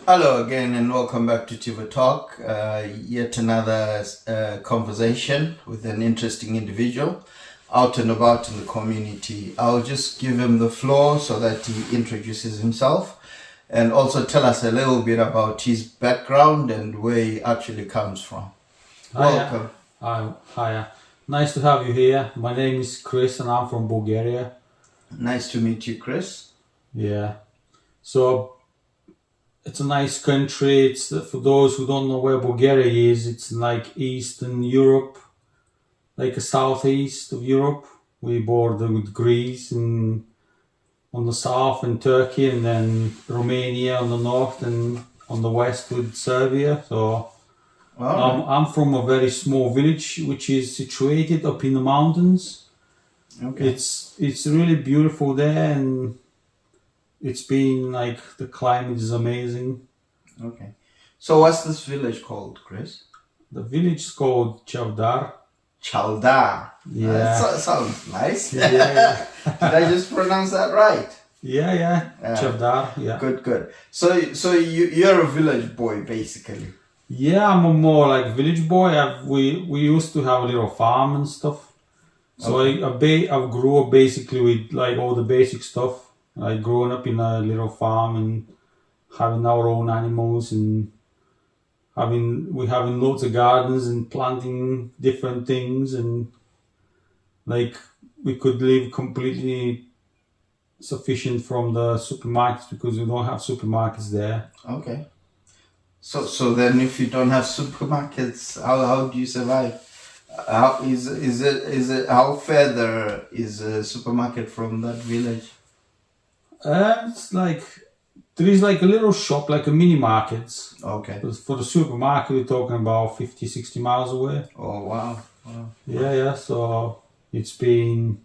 Hello again, and welcome back to Tiva Talk. Yet another conversation with an interesting individual out and about in the community. I'll just give him the floor so that he introduces himself and also tell us a little bit about his background and where he actually comes from. Welcome. Hi. Nice to have you here. My name is Chris and I'm from Bulgaria. Nice to meet you, Chris. Yeah. So it's a nice country. It's for those who don't know where Bulgaria is, it's like Eastern Europe, like a southeast of Europe. We border with Greece and on the south and Turkey, and then Romania on the north, and on the west with Serbia. So I'm from a very small village which is situated up in the mountains. Okay. It's really beautiful there, and it's been like the climate is amazing. Okay. So what's this village called, Chris? The village is called Chavdar. Chaldar. Yeah. Sounds nice. Yeah. Did I just pronounce that right? Yeah. Chavdar. Yeah. Good. So you're a village boy, basically. Yeah, I'm a more like village boy. We used to have a little farm and stuff. So Okay. I grew up basically with like all the basic stuff. I grew up in a little farm and having our own animals and having loads of gardens and planting different things, and like we could live completely sufficient from the supermarkets because we don't have supermarkets there. Okay. So then, if you don't have supermarkets, how do you survive? How is it how further is a supermarket from that village? It's like there is like a little shop, like a mini markets. Okay. But for the supermarket, we're talking about 50, 60 miles away. Oh wow. Wow. Yeah. So it's been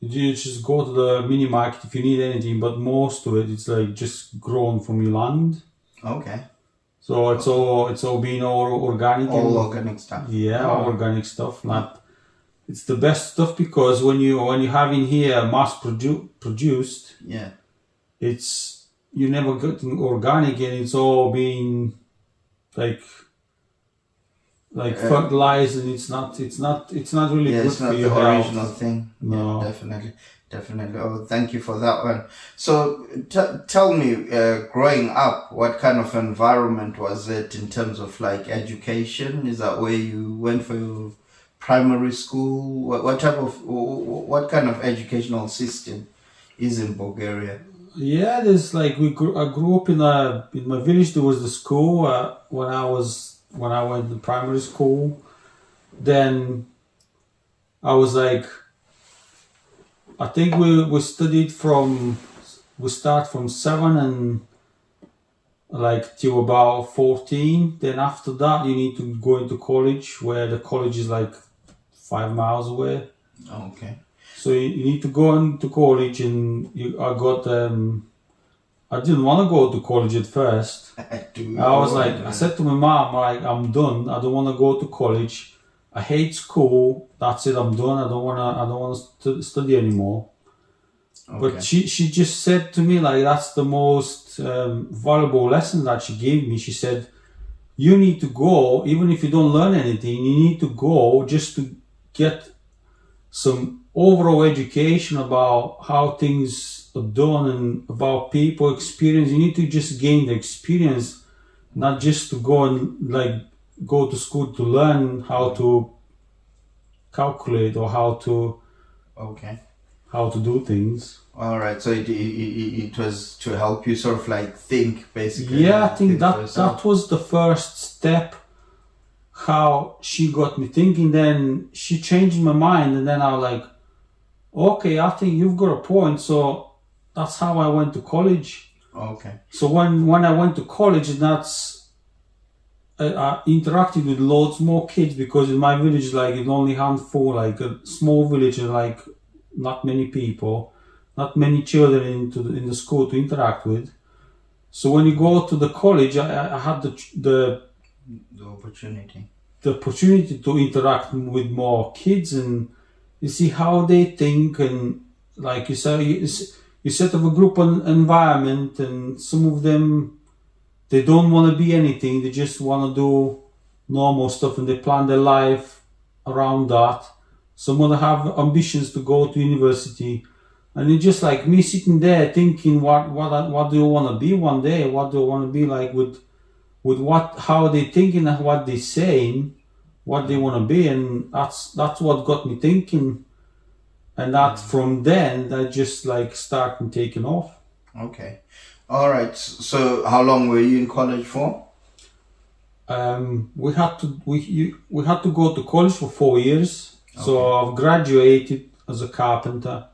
you just go to the mini market if you need anything, but most of it's like just grown from your land. Okay. So it's all been all organic. All organic stuff. Yeah, all organic stuff. Not it's the best stuff because when you have in here produced, Yeah. it's you never get organic, and it's all been like fertilized, and it's not really Yeah, good it's for not your the health. original thing. No. Yeah, definitely. Oh, thank you for that one. So, tell me, growing up, what kind of environment was it in terms of like education? Is that where you went for your primary school? What kind of educational system is in Bulgaria? Yeah, there's like I grew up in my village. There was the school when I went to primary school. Then I was like, I think we studied we start from 7 and like till about 14. Then after that, you need to go into college, where the college is like 5 miles away. Oh, okay. So you need to go into college, and I didn't want to go to college at first. I said to my mom, like, I'm done. I don't want to go to college. I hate school. That's it. I'm done. I don't want to study anymore. Okay. But she just said to me, like, that's the most valuable lesson that she gave me. She said, you need to go, even if you don't learn anything, you need to go just to get some overall education about how things are done and about people experience. You need to just gain the experience, not just to go and like go to school to learn how to calculate or how to do things. All right. So it was to help you sort of like think, basically. Yeah, I think that was the first step. How she got me thinking, then she changed my mind, and then I was like, okay, I think you've got a point. So that's how I went to college. Okay. So when I went to college, I interacted with loads more kids, because in my village, like, it's only handful, like a small village, and like not many people, not many children in the school to interact with. So when you go to the college, I had the opportunity to interact with more kids, and you see how they think, and like you say, you you set up a group environment, and some of them, they don't want to be anything. They just want to do normal stuff, and they plan their life around that. Some of them have ambitions to go to university, and it's just like me sitting there thinking, what do you want to be one day? What do you want to be like with how they thinking and what they saying, what they want to be, and that's what got me thinking. And that from then, that just like started taking off. Okay. All right. So how long were you in college for? We had to go to college for 4 years. Okay. So I've graduated as a carpenter.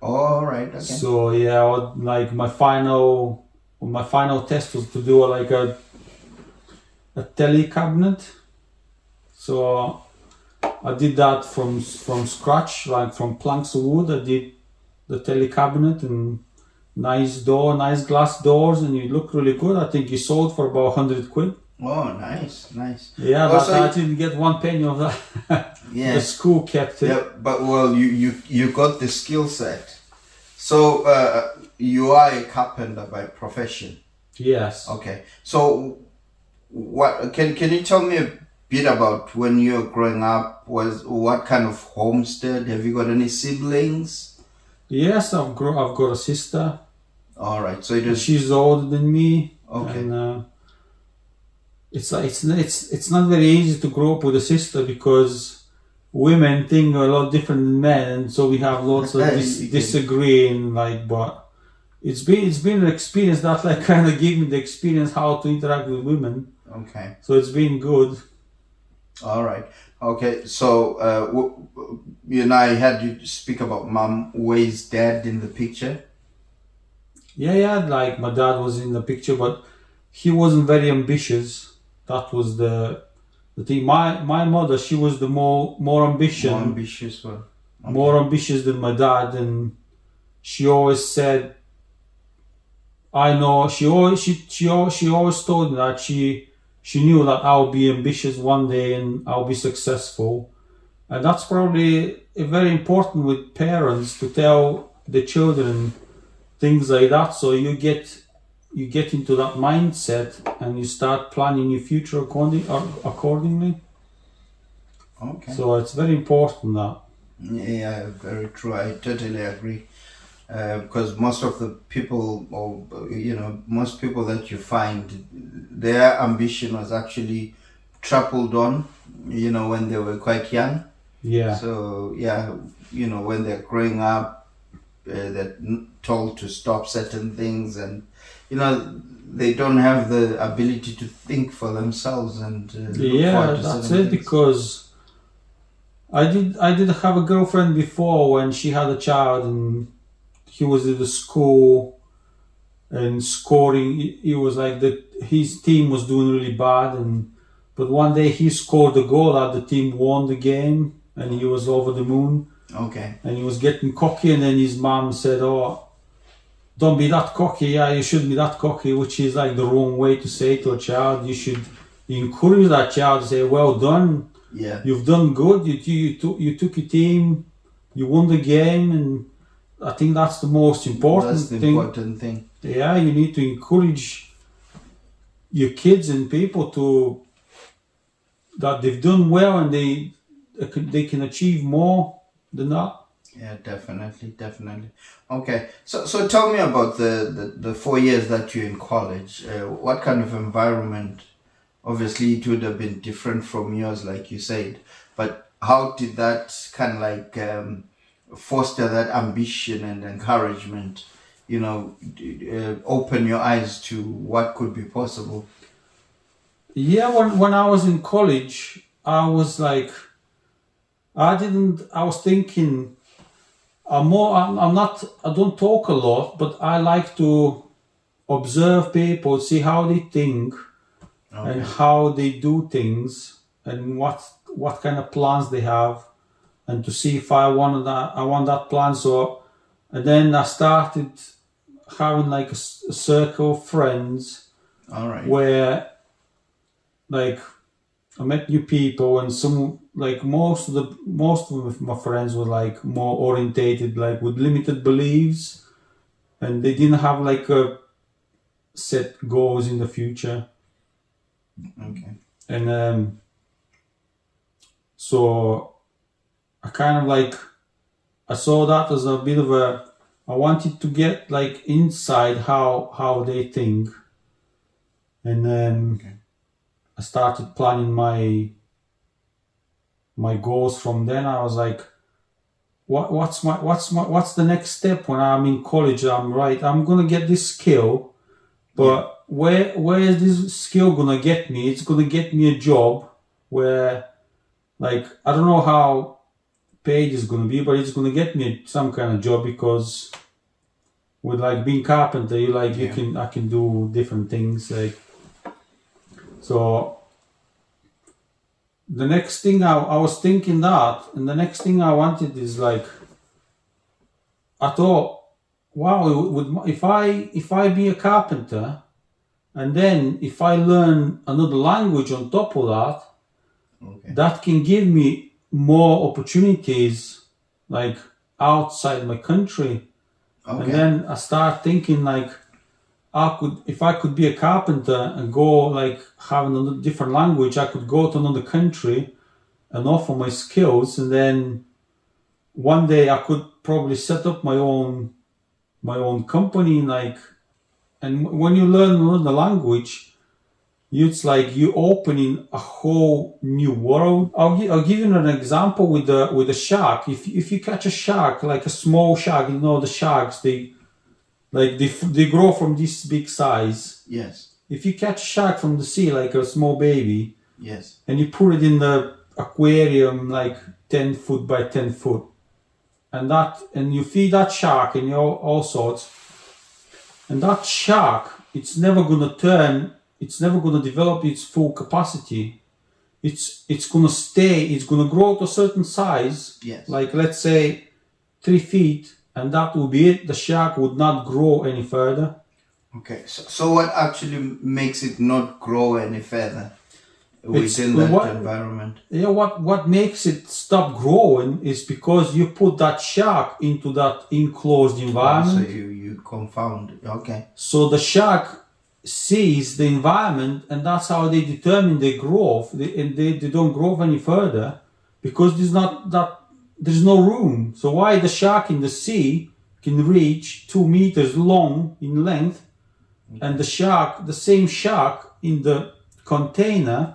All right. Okay. So yeah, like my final test was to do like a tele cabinet. So I did that from scratch, like from planks of wood. I did the tele cabinet and nice glass doors, and it looked really good. I think you sold for about 100 quid. Oh, nice. Yeah, I didn't get one penny of that. Yeah. The school kept it. Yeah, but well, you got the skill set. So you are a carpenter by profession. Yes. Okay. So what can you tell me a bit about when you were growing up? What kind of homestead? Have you got any siblings? Yes, I've got a sister. All right. So it is. She's older than me. Okay. And, it's not very easy to grow up with a sister because women think a lot different than men, and so we have lots of disagreeing. Like, but it's been an experience that like kind of gave me the experience how to interact with women. Okay. So it's been good. All right. Okay. So you and I had you speak about mom. Where is dad in the picture? Yeah. Like my dad was in the picture, but he wasn't very ambitious. That was the thing. My mother, she was the more ambitious. More ambitious one. Okay. More ambitious than my dad, and she always said, I know. She always told me that she knew that I'll be ambitious one day and I'll be successful, and that's probably very important with parents to tell the children things like that. So you get into that mindset and you start planning your future accordingly. Okay. So it's very important that. Yeah, very true. I totally agree. Because most of the people, or most people that you find, their ambition was actually trampled on, when they were quite young. Yeah. So yeah, when they're growing up, they're told to stop certain things, and they don't have the ability to think for themselves and look forward to that's certain it. things. Because I did have a girlfriend before when she had a child, and he was at the school and scoring. He was like his team was doing really bad, but one day he scored a goal that the team won the game, and he was over the moon. Okay. And he was getting cocky, and then his mom said, "Oh, don't be that cocky. Yeah, you shouldn't be that cocky," which is like the wrong way to say to a child. You should encourage that child to say, "Well done. Yeah. You've done good. You took your team. You won the game," and I think that's the most important That's the thing. important thing. Yeah, you need to encourage your kids and people that they've done well and they can achieve more than that. Yeah, definitely. Okay, so tell me about the 4 years that you're in college. What kind of environment? Obviously, it would have been different from yours, like you said. But how did that kind of like foster that ambition and encouragement? Open your eyes to what could be possible. Yeah, when I was in college, I was like, I was thinking. I don't talk a lot, but I like to observe people, see how they think, okay, and how they do things, and what kind of plans they have, and to see if I want that plan. So, and then I started having like a circle of friends. All right. Where, like, I met new people, and some, like, most of my friends were like more orientated, like with limited beliefs, and they didn't have like a set goals in the future. Okay. And so I kind of like, I saw that as a bit of a, I wanted to get like inside how they think. And Okay. I started planning my goals from then. I was like, what's the next step when I'm in college? I'm gonna get this skill, but where is this skill gonna get me? It's gonna get me a job where, like, I don't know how paid is gonna be, but it's gonna get me some kind of job, because with like being carpenter, I can do different things, like. So the next thing I was thinking that, and the next thing I wanted is like, I thought, wow, if I be a carpenter, and then if I learn another language on top of that, Okay. that can give me more opportunities, like outside my country. Okay. And then I start thinking like, if I could be a carpenter and go like have another different language, I could go to another country and offer my skills, and then one day I could probably set up my own company, like. And when you learn another language, it's like you opening a whole new world. I'll give you an example with the shark. If you catch a shark, like a small shark, the sharks, they grow from this big size. Yes. If you catch a shark from the sea, like a small baby, Yes. and you put it in the aquarium, like 10 foot by 10 foot, and you feed that shark and all sorts, and that shark, it's never gonna develop its full capacity. It's gonna grow to a certain size. Yes. Like, let's say 3 feet, and that will be it. The shark would not grow any further. Okay. So what actually makes it not grow any further within that environment? Yeah, what makes it stop growing is because you put that shark into that enclosed environment. So you confound it. Okay. So the shark sees the environment, and that's how they determine their growth. They don't grow any further because there's no room. So why the shark in the sea can reach 2 meters long in length, and the same shark in the container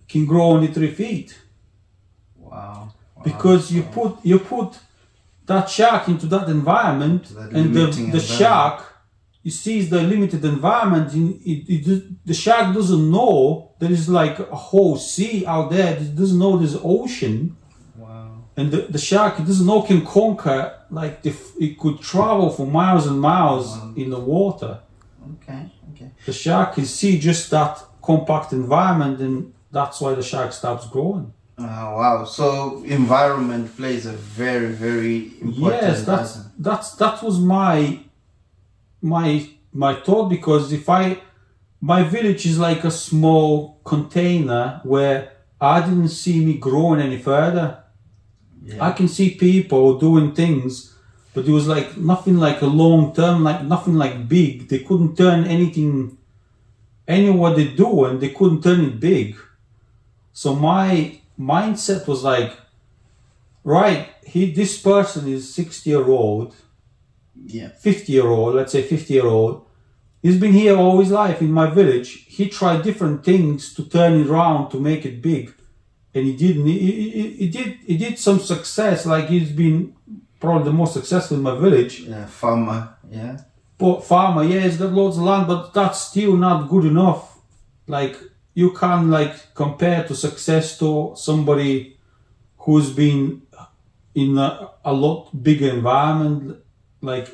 can grow only 3 feet? Wow. Because you put that shark into that environment, and the shark, you see the limited environment. The shark doesn't know there is like a whole sea out there. It doesn't know there's ocean. Wow. And the shark, it doesn't know can conquer, like it could travel for miles and miles in the water. Okay. The shark can see just that compact environment, and that's why the shark stops growing. Wow. So environment plays a very, very important. Yes, that was my thought, because my village is like a small container where I didn't see me growing any further. Yeah. I can see people doing things, but it was like nothing like a long term, like nothing like big. They couldn't turn anything, what they do, and they couldn't turn it big. So my mindset was like, right, this person is 60-year-old, Yeah. 50-year-old, let's say 50-year-old. He's been here all his life in my village. He tried different things to turn it around, to make it big. And he didn't. He did some success. Like, he's been probably the most successful in my village. Yeah. Farmer. Yeah. But farmer, yeah, he's got loads of land, but that's still not good enough. Like, you can't like compare to success to somebody who's been in a lot bigger environment. Like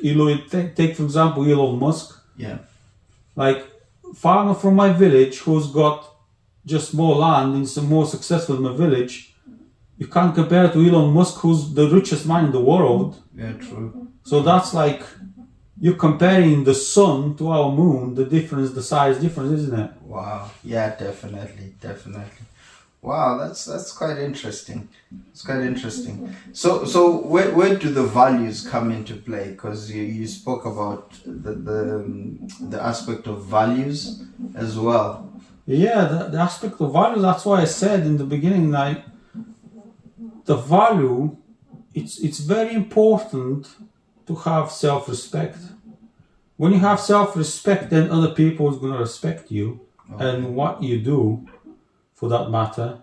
take for example Elon Musk. Yeah. Like, farmer from my village who's got just more land and some more successful in my village, you can't compare to Elon Musk, who's the richest man in the world. Yeah, true. So that's like, you're comparing the sun to our moon, the size difference, isn't it? Wow. Yeah, definitely. Wow, that's quite interesting. It's quite interesting. So where do the values come into play? Because you spoke about the aspect of values as well. Yeah, the aspect of value, that's why I said in the beginning, like, the value, it's very important to have self-respect. When you have self-respect, then other people is going to respect you and what you do, for that matter.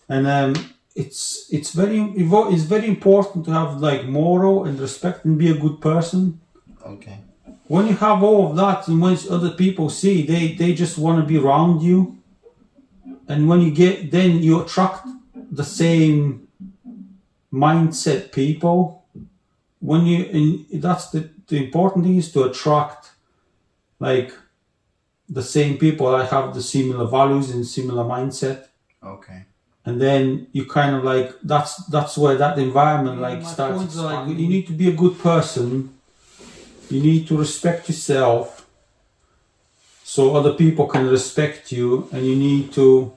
And it's very important to have like moral and respect and be a good person. Okay. When you have all of that, and when other people see, they just want to be around you. And when you get, then you attract the same mindset people. And that's the important thing, is to attract like the same people that have the similar values and similar mindset. Okay. And then you kind of like, that's where that environment like starts. Like, you need to be a good person. You need to respect yourself so other people can respect you, and you need to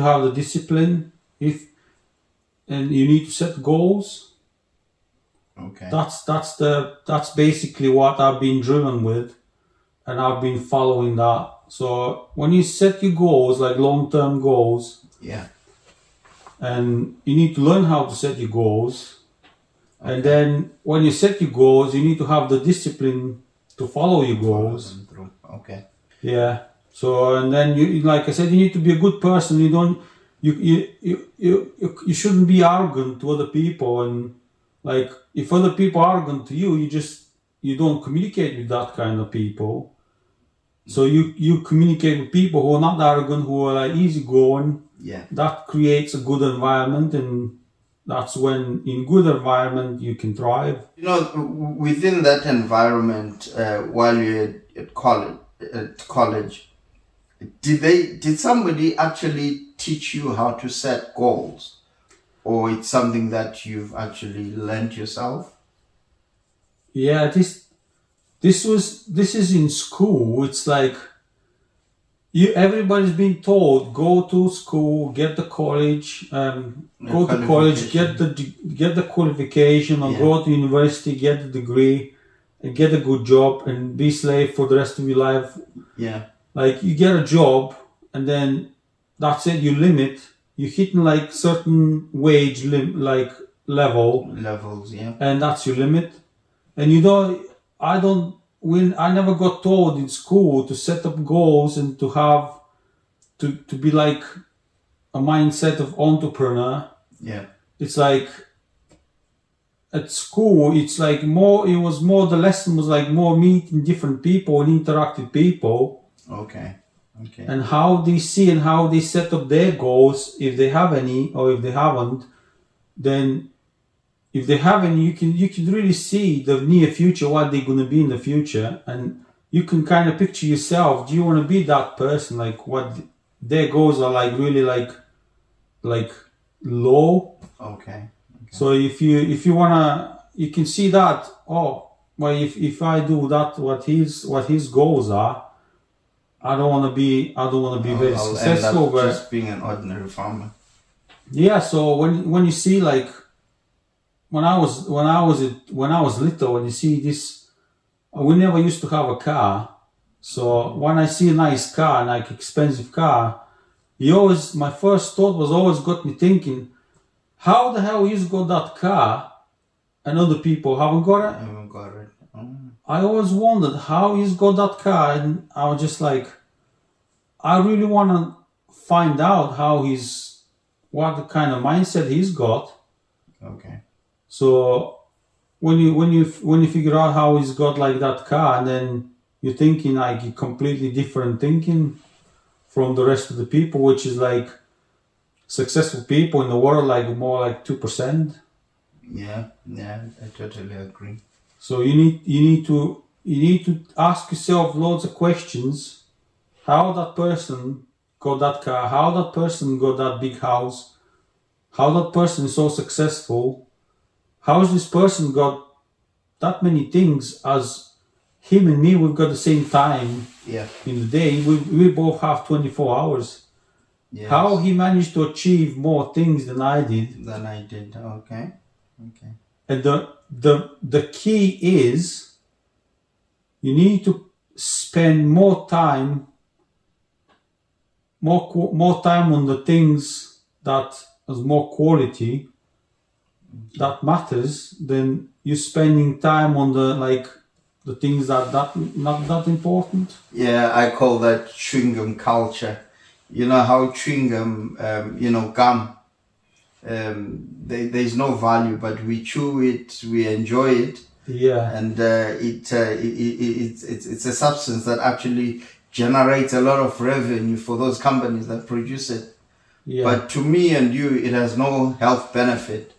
have the discipline, and you need to set goals. Okay. That's basically what I've been driven with, and I've been following that. So when you set your goals, like long-term goals, yeah, and you need to learn how to set your goals. And then when you set your goals, you need to have the discipline to follow your goals. Okay. Yeah. So, and then you, like I said, you need to be a good person. You shouldn't be arrogant to other people. And like, if other people are arrogant to you, you don't communicate with that kind of people. So you communicate with people who are not arrogant, who are like easygoing. Yeah. That creates a good environment, and that's when, in good environment, you can thrive. Within that environment, while you're at college, did somebody actually teach you how to set goals, or it's something that you've actually learned yourself? Yeah, this is in school. It's like everybody's been told, go to school, get the college, go to college, get the qualification, or go to university, get the degree, and get a good job, and be slave for the rest of your life. Yeah. Like, you get a job, and then that's it. You're hitting like certain wage levels. Yeah. And that's your limit. And I never got told in school to set up goals and to have to be like a mindset of entrepreneur. Yeah. It's like at school, it's like the lesson was like more meeting different people and interact with people. Okay. And how they see and how they set up their goals, if they have any, or if they haven't. Then if they have any, you can really see the near future, what they're going to be in the future, and you can kind of picture yourself. Do you want to be that person? Like, what their goals are like, really like low. Okay. So if you wanna, you can see that. Oh, well, if I do that, what his goals are, I don't want to be very successful. End up just being an ordinary farmer. Yeah. So when you see, like, when I was little, and you see this, we never used to have a car. So when I see a nice car, like expensive car, my first thought was always got me thinking, how the hell he's got that car and other people haven't got it? I haven't got it. I always wondered how he's got that car, and I was just like, I really want to find out what the kind of mindset he's got. Okay. So when you figure out how he's got like that car, and then you're thinking like you're completely different thinking from the rest of the people, which is like successful people in the world, like more like 2%. Yeah, I totally agree. So you need to ask yourself loads of questions. How that person got that car? How that person got that big house? How that person is so successful? How has this person got that many things as him and me? We've got the same time. Yeah. In the day, we both have 24 hours. Yes. How he managed to achieve more things than I did. Than I did. Okay. And the key is you need to spend more time on the things that has more quality that matters than you spending time on the things that not that important. Yeah, I call that chewing gum culture. You know how chewing gum, gum, there's no value, but we chew it, we enjoy it, Yeah. and it's a substance that actually generates a lot of revenue for those companies that produce it. Yeah. But to me and you, it has no health benefit.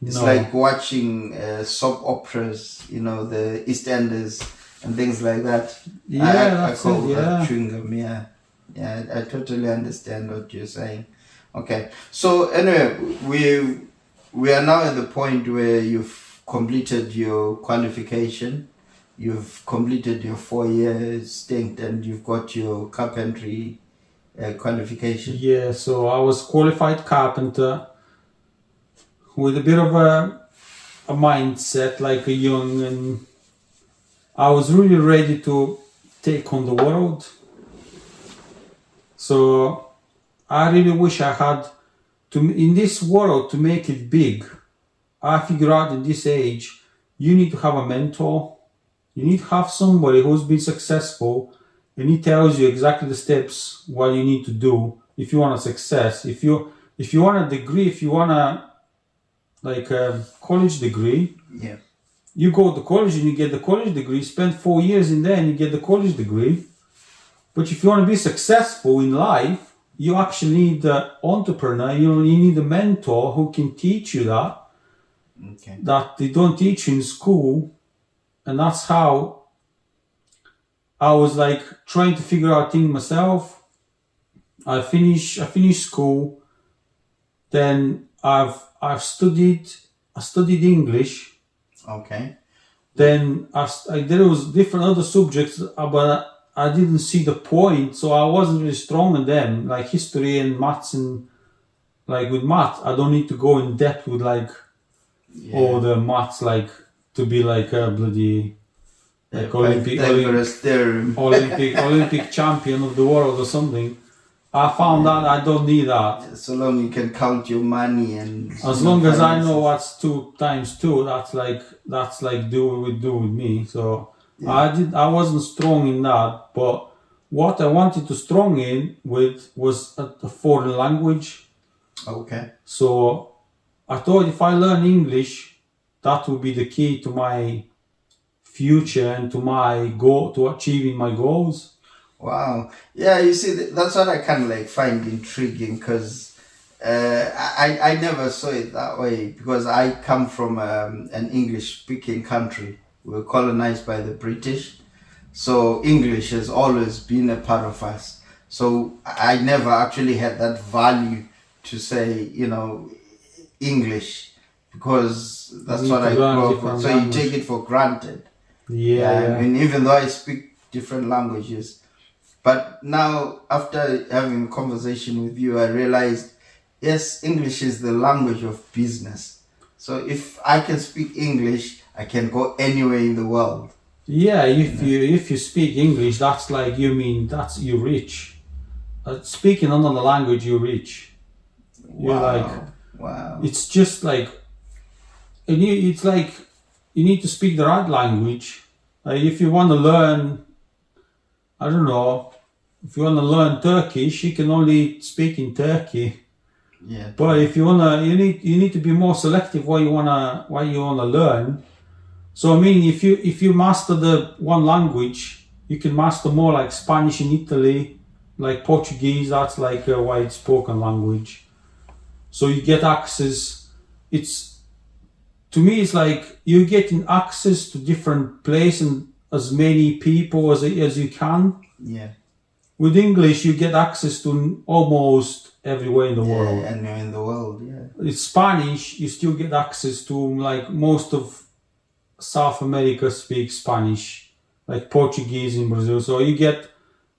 It's No. like watching soap operas, the EastEnders and things like that. Yeah, I call it, that yeah. chewing gum. Yeah, I totally understand what you're saying. Okay, so anyway, we are now at the point where you've completed your qualification, you've completed your 4-year stint, and you've got your carpentry qualification. Yeah, so I was qualified carpenter with a bit of a mindset like a young, and I was really ready to take on the world. So I really wish I had in this world to make it big. I figure out in this age, you need to have a mentor. You need to have somebody who's been successful and he tells you exactly the steps what you need to do if you want a success. If you want a degree, if you want a college degree, Yeah. you go to college and you get the college degree, spend 4 years in there and you get the college degree. But if you want to be successful in life, you actually need an entrepreneur, you need a mentor who can teach you that they don't teach you in school. And that's how I was trying to figure out things myself. I finished school, then I studied English. Okay. Then there was different other subjects, but I didn't see the point, so I wasn't really strong in them, like history and maths. And with math, I don't need to go in depth with all the maths, to be a bloody Olympic champion of the world or something. I found out I don't need that. So long you can count your money and as long as I know what's 2 times 2, that's do with me. So yeah. I wasn't strong in that, but what I wanted to strong in with was a foreign language. Okay. So I thought if I learn English, that would be the key to my future and to my goal, to achieving my goals. Wow. Yeah, you see, that's what I kind of find intriguing, because I never saw it that way, because I come from an English-speaking country. We were colonized by the British. So English has always been a part of us. So I never actually had that value to say, English, because that's what I grew up with. So you take it for granted. Yeah. I mean, even though I speak different languages, but now, after having a conversation with you, I realized, yes, English is the language of business. So if I can speak English, I can go anywhere in the world. Yeah, if you speak English, that's you're rich. Speaking another language, you're rich. You're wow. It's just you need to speak the right language. If you want to learn, I don't know, if you want to learn Turkish, you can only speak in Turkey. Yeah. But if you wanna, you need to be more selective what you wanna learn. So I mean, if you master the one language, you can master more like Spanish in Italy, like Portuguese. That's a wide spoken language. So you get access. To me, it's you're getting access to different places and as many people as you can. Yeah. With English, you get access to almost everywhere in the world. Anywhere in the world, yeah. With Spanish, you still get access to most of South America speaks Spanish, like Portuguese in Brazil. So you get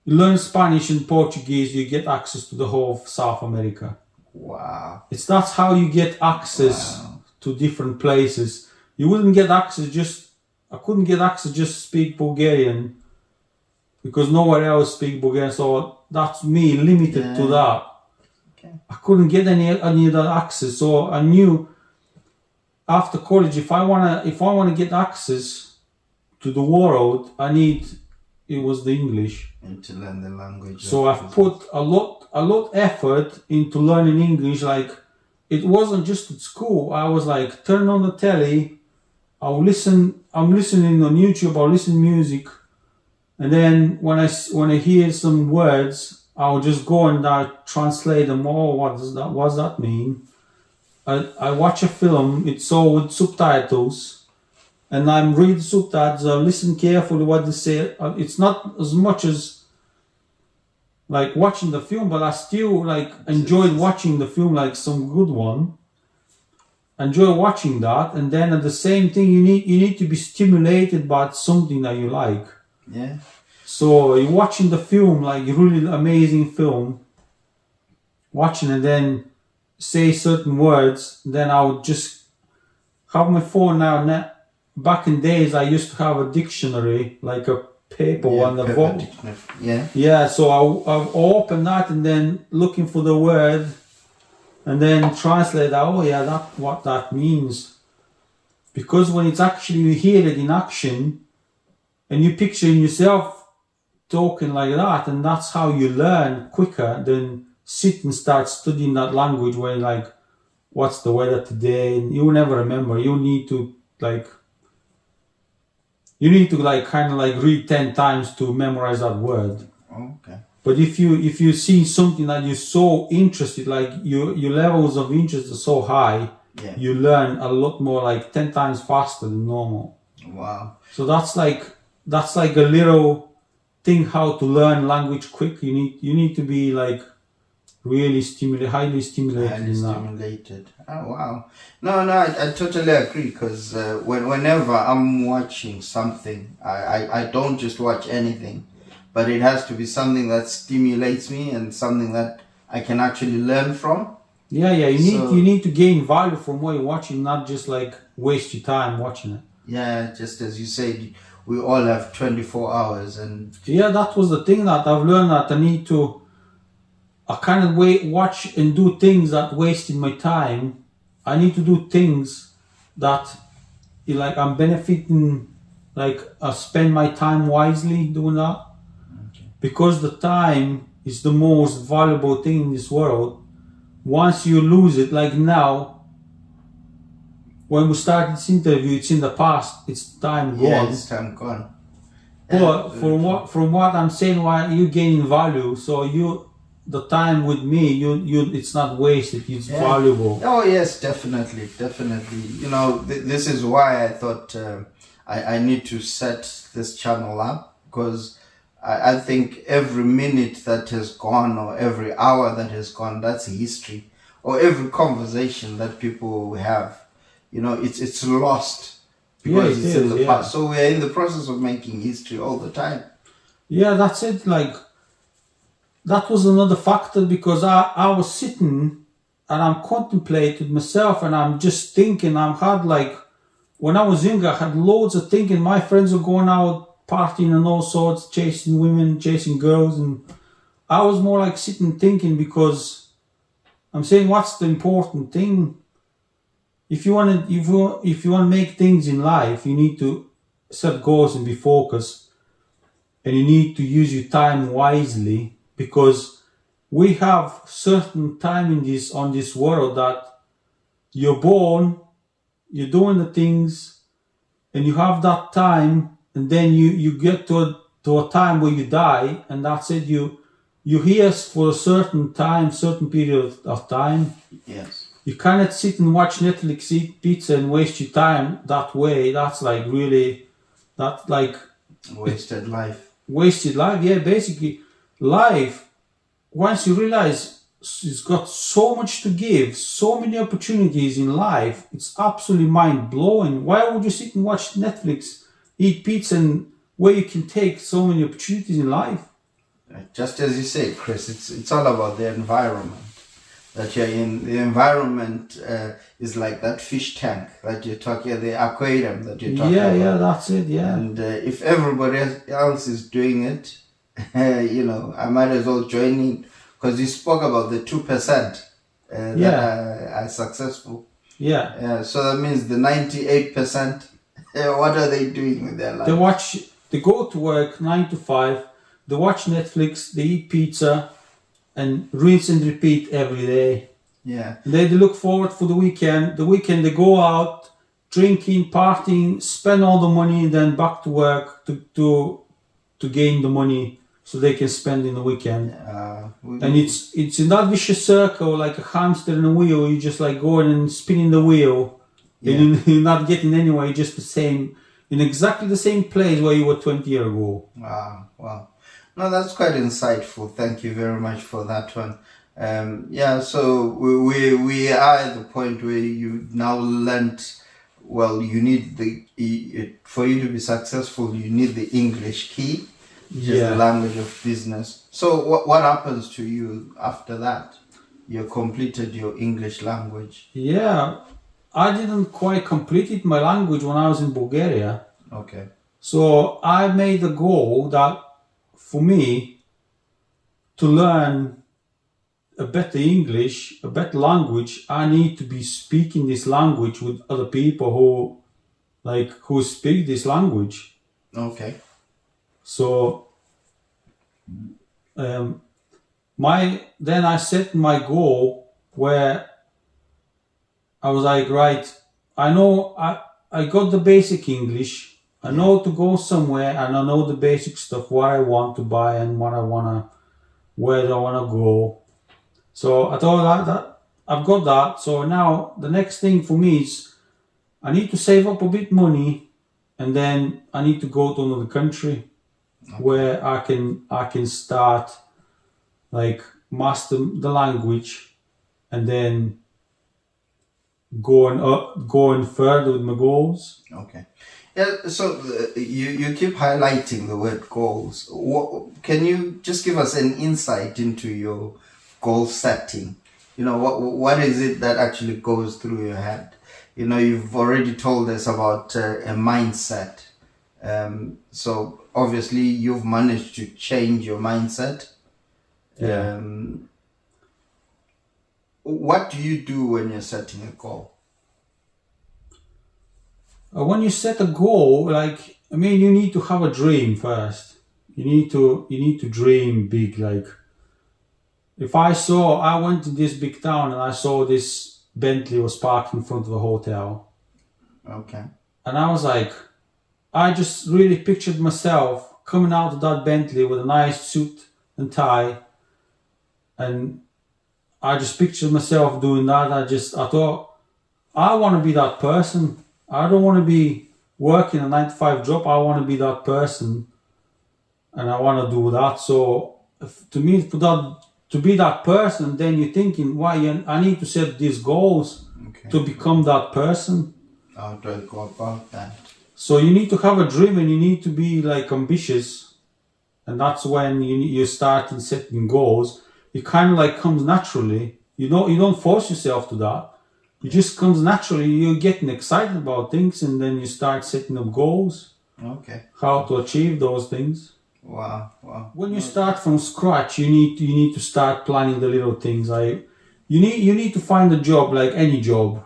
You learn Spanish and Portuguese, you get access to the whole of South America. Wow. That's how you get access to different places. You wouldn't get access I couldn't get access just speak Bulgarian because nowhere else speak Bulgarian, so that's me limited to that. Okay. I couldn't get any other access, so I knew after college if I wanna get access to the world, it was the English. And to learn the language. So I've put a lot effort into learning English. Like, it wasn't just at school. I was like, turn on the telly, I'm listening on YouTube, I'll listen to music, and then when I hear some words, I'll just go and translate them. Oh, what does that mean? I watch a film, it's all with subtitles, and I'm read the subtitles, I listen carefully what they say. It's not as much as like watching the film, but I still like enjoyed watching the film, like some good one. Enjoy watching that, and then at the same thing, you need to be stimulated by something that you like. Yeah. So you're watching the film, like really amazing film, watching and then say certain words, then I would just have my phone now. Back in days, I used to have a dictionary, like a paper one. Yeah, so I'll open that and then looking for the word and then translate that. Oh yeah, what that means. Because when it's actually, you hear it in action and you picture yourself talking like that, and that's how you learn quicker than sit and start studying that language when like, what's the weather today? And you'll never remember. You need to kind of like read 10 times to memorize that word. Okay. But if you see something that you're so interested, like your levels of interest are so high, you learn a lot more, like 10 times faster than normal. Wow. So that's like a little thing how to learn language quick. You need to be like really highly stimulated. Oh wow. No, I totally agree, because whenever I'm watching something, I don't just watch anything, but it has to be something that stimulates me and something that I can actually learn from. Yeah, you need to gain value from what you're watching, not just like waste your time watching it. Yeah, just as you said, we all have 24 hours, and yeah, that was the thing that I've learned, that I kind of watch and do things that wasted my time. I need to do things that like I'm benefiting, like I spend my time wisely doing that. Okay. Because the time is the most valuable thing in this world. Once you lose it, like now, when we started this interview, it's in the past, it's time gone. Yeah, it's time gone. But from what I'm saying, why you gaining value, so the time with me, it's not wasted, it's valuable. Oh yes, definitely. You know, this is why I thought I need to set this channel up, because I think every minute that has gone, or every hour that has gone, that's history. Or every conversation that people have, you know, it's lost because it's in the past. So we're in the process of making history all the time. Yeah, that's it. Like, that was another factor, because I was sitting and I'm contemplating myself, and I'm just thinking. When I was younger, I had loads of thinking. My friends were going out partying and all sorts, chasing women, chasing girls, and I was more like sitting thinking, because I'm saying, what's the important thing? If you want to make things in life, you need to set goals and be focused, and you need to use your time wisely, because we have certain time on this world that you're born, you're doing the things, and you have that time, and then you get to a time where you die, and that's it. You're here for a certain time, certain period of time. Yes. You cannot sit and watch Netflix, eat pizza, and waste your time that way. That's like really, that's like wasted life. Wasted life, yeah. Basically, life, once you realize it's got so much to give, so many opportunities in life, it's absolutely mind-blowing. Why would you sit and watch Netflix, eat pizza, and where you can take so many opportunities in life? Just as you say, Chris, it's all about the environment that you're in. The environment is like that fish tank that you're talking, the aquarium that you're talking about. Yeah, that's it. Yeah, And if everybody else is doing it, I might as well join in, because you spoke about the 2% that are successful. yeah. So that means the 98%. What are they doing with their life? They go to work 9 to 5. They watch Netflix. They eat pizza, and rinse and repeat every day. Yeah. They look forward for the weekend. The weekend they go out, drinking, partying, spend all the money, and then back to work to gain the money so they can spend in the weekend. And it's in that vicious circle, like a hamster in a wheel. You just like going and spinning the wheel, and you're not getting anywhere. You're just the same, in exactly the same place where you were 20 years ago. Wow. No, that's quite insightful. Thank you very much for that one. So we are at the point where you now learned. Well, you need for you to be successful, you need the English key, which is the language of business. So what happens to you after that? You completed your English language. Yeah, I didn't quite complete my language when I was in Bulgaria. Okay. So I made a goal that for me to learn a better English, a better language, I need to be speaking this language with other people who speak this language. Okay. So then I set my goal where I was like, right, I know I got the basic English. I know to go somewhere, and I know the basic stuff, what I want to buy and where I wanna go. So I thought that I've got that. So now the next thing for me is I need to save up a bit money, and then I need to go to another country where I can start like master the language, and then going further with my goals. Okay. Yeah, so you keep highlighting the word goals. Can you just give us an insight into your goal setting? What is it that actually goes through your head? You've already told us about a mindset. So obviously you've managed to change your mindset. Yeah. What do you do when you're setting a goal? When you set a goal, you need to have a dream first. You need to dream big. Like, if I went to this big town and I saw this Bentley was parked in front of a hotel. Okay. And I was like, I just really pictured myself coming out of that Bentley with a nice suit and tie. And I just pictured myself doing that. I thought, I want to be that person. I don't want to be working a 9-to-5 job. I want to be that person, and I want to do that. So to be that person, then you're thinking, I need to set these goals to become that person. How do I go about that? So you need to have a dream, and you need to be like ambitious, and that's when you start setting goals. It kind of like comes naturally. You don't force yourself to that. It just comes naturally. You're getting excited about things, and then you start setting up goals. Okay. How to achieve those things. Wow. When you start from scratch, you need to start planning the little things. You need to find a job, like any job.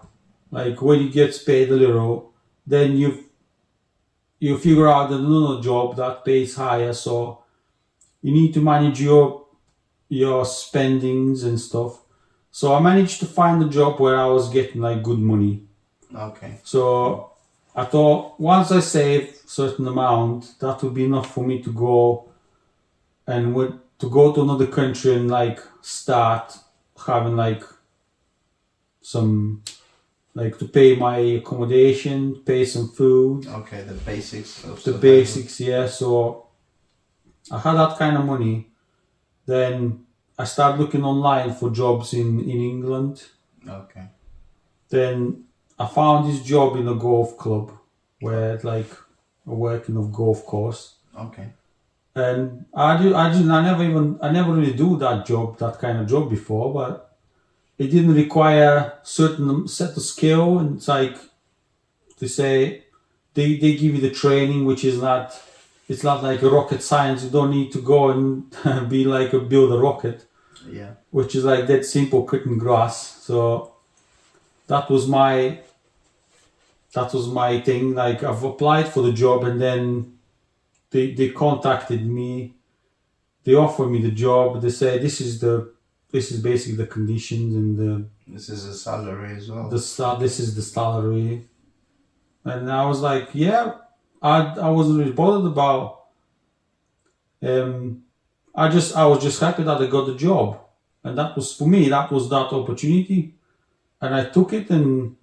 Like when you get paid a little, then you figure out another job that pays higher. So you need to manage your spendings and stuff. So I managed to find a job where I was getting like good money. Okay. So I thought once I save a certain amount, that would be enough for me to go to another country and like start having like some, like, to pay my accommodation, pay some food. Okay, the basics. Yeah. So I had that kind of money. Then I started looking online for jobs in England. Okay. Then I found this job in a golf club where I work in a golf course. Okay. And I never really do that kind of job before, but it didn't require certain set of skill. And it's like, to say, they give you the training, which is not, it's not like a rocket science. You don't need to go and be like build a rocket, Yeah. which is like that simple cutting grass. So that was my thing. Like, I've applied for the job, and then they contacted me. They offered me the job. They said this is basically the conditions, and This is a salary as well. this is the salary. And I was like, yeah, I wasn't really bothered about. I was just happy that I got the job, and that was, for me, that was that opportunity, and I took it. And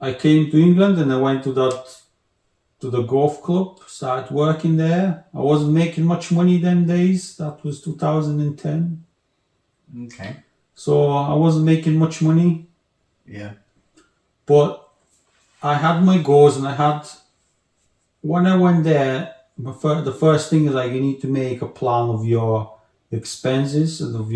I came to England, and I went to the golf club, started working there. I wasn't making much money them days. That was 2010. Okay. So I wasn't making much money, Yeah. but I had my goals, and when I went there, the first thing is, like, you need to make a plan of your expenses and of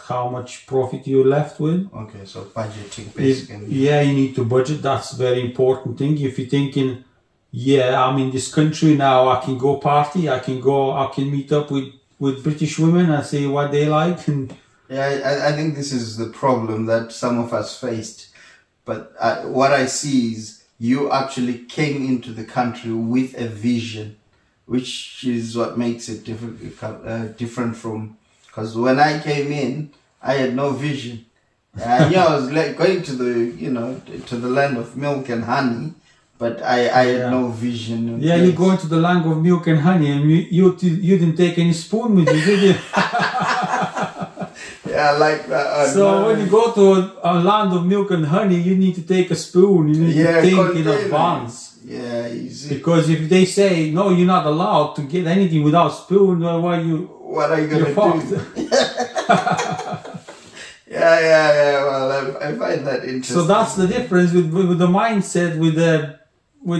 how much profit you're left with. Okay, so budgeting basically. Yeah, you need to budget. That's a very important thing. If you're thinking, yeah, I'm in this country now, I can go party, I can meet up with British women and see what they like. And Yeah, I think this is the problem that some of us faced. But what I see is you actually came into the country with a vision, which is what makes it different from. Because when I came in, I had no vision. I was like going to the land of milk and honey, but I had no vision. Yeah, you go into the land of milk and honey, and you didn't take any spoon with you, did you? Yeah, like that. So when you go to a land of milk and honey, you need to take a spoon. You need to think in advance. Yeah, easy. Because if they say no, you're not allowed to get anything without spoon, well, what are you gonna do? Yeah. Well, I find that interesting. So that's the difference with the mindset, with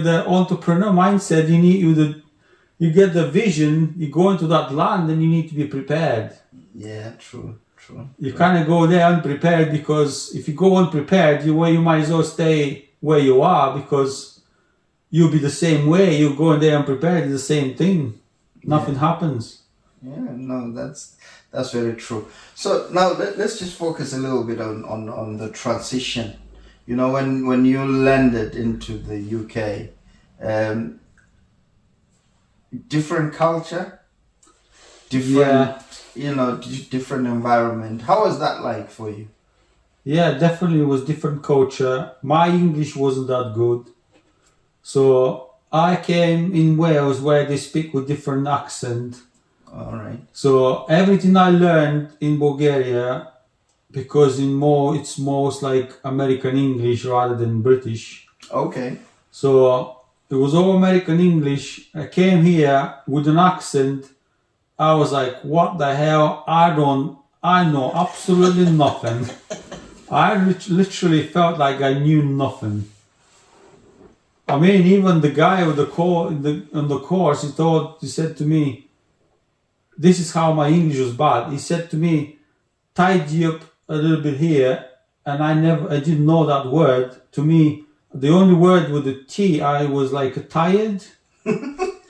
the entrepreneur mindset. You get the vision. You go into that land, and you need to be prepared. Yeah, true. You can't go there unprepared, because if you go unprepared, you might as well stay where you are, because you'll be the same way. You go in there unprepared, it's the same thing. Nothing happens. Yeah, no, that's very true. So now let's just focus a little bit on the transition. You know, when you landed into the UK, different culture, different environment. How was that like for you? Yeah, definitely it was different culture. My English wasn't that good. So I came in Wales, where they speak with different accent. All right. So everything I learned in Bulgaria, because it's most like American English rather than British. Okay. So it was all American English. I came here with an accent. I was like, what the hell? I know absolutely nothing. I literally felt like I knew nothing. I mean, even the guy with on the course, he said to me, this is how my English was bad. He said to me, tidy up a little bit here, and I didn't know that word. To me, the only word with the T, I was like tired.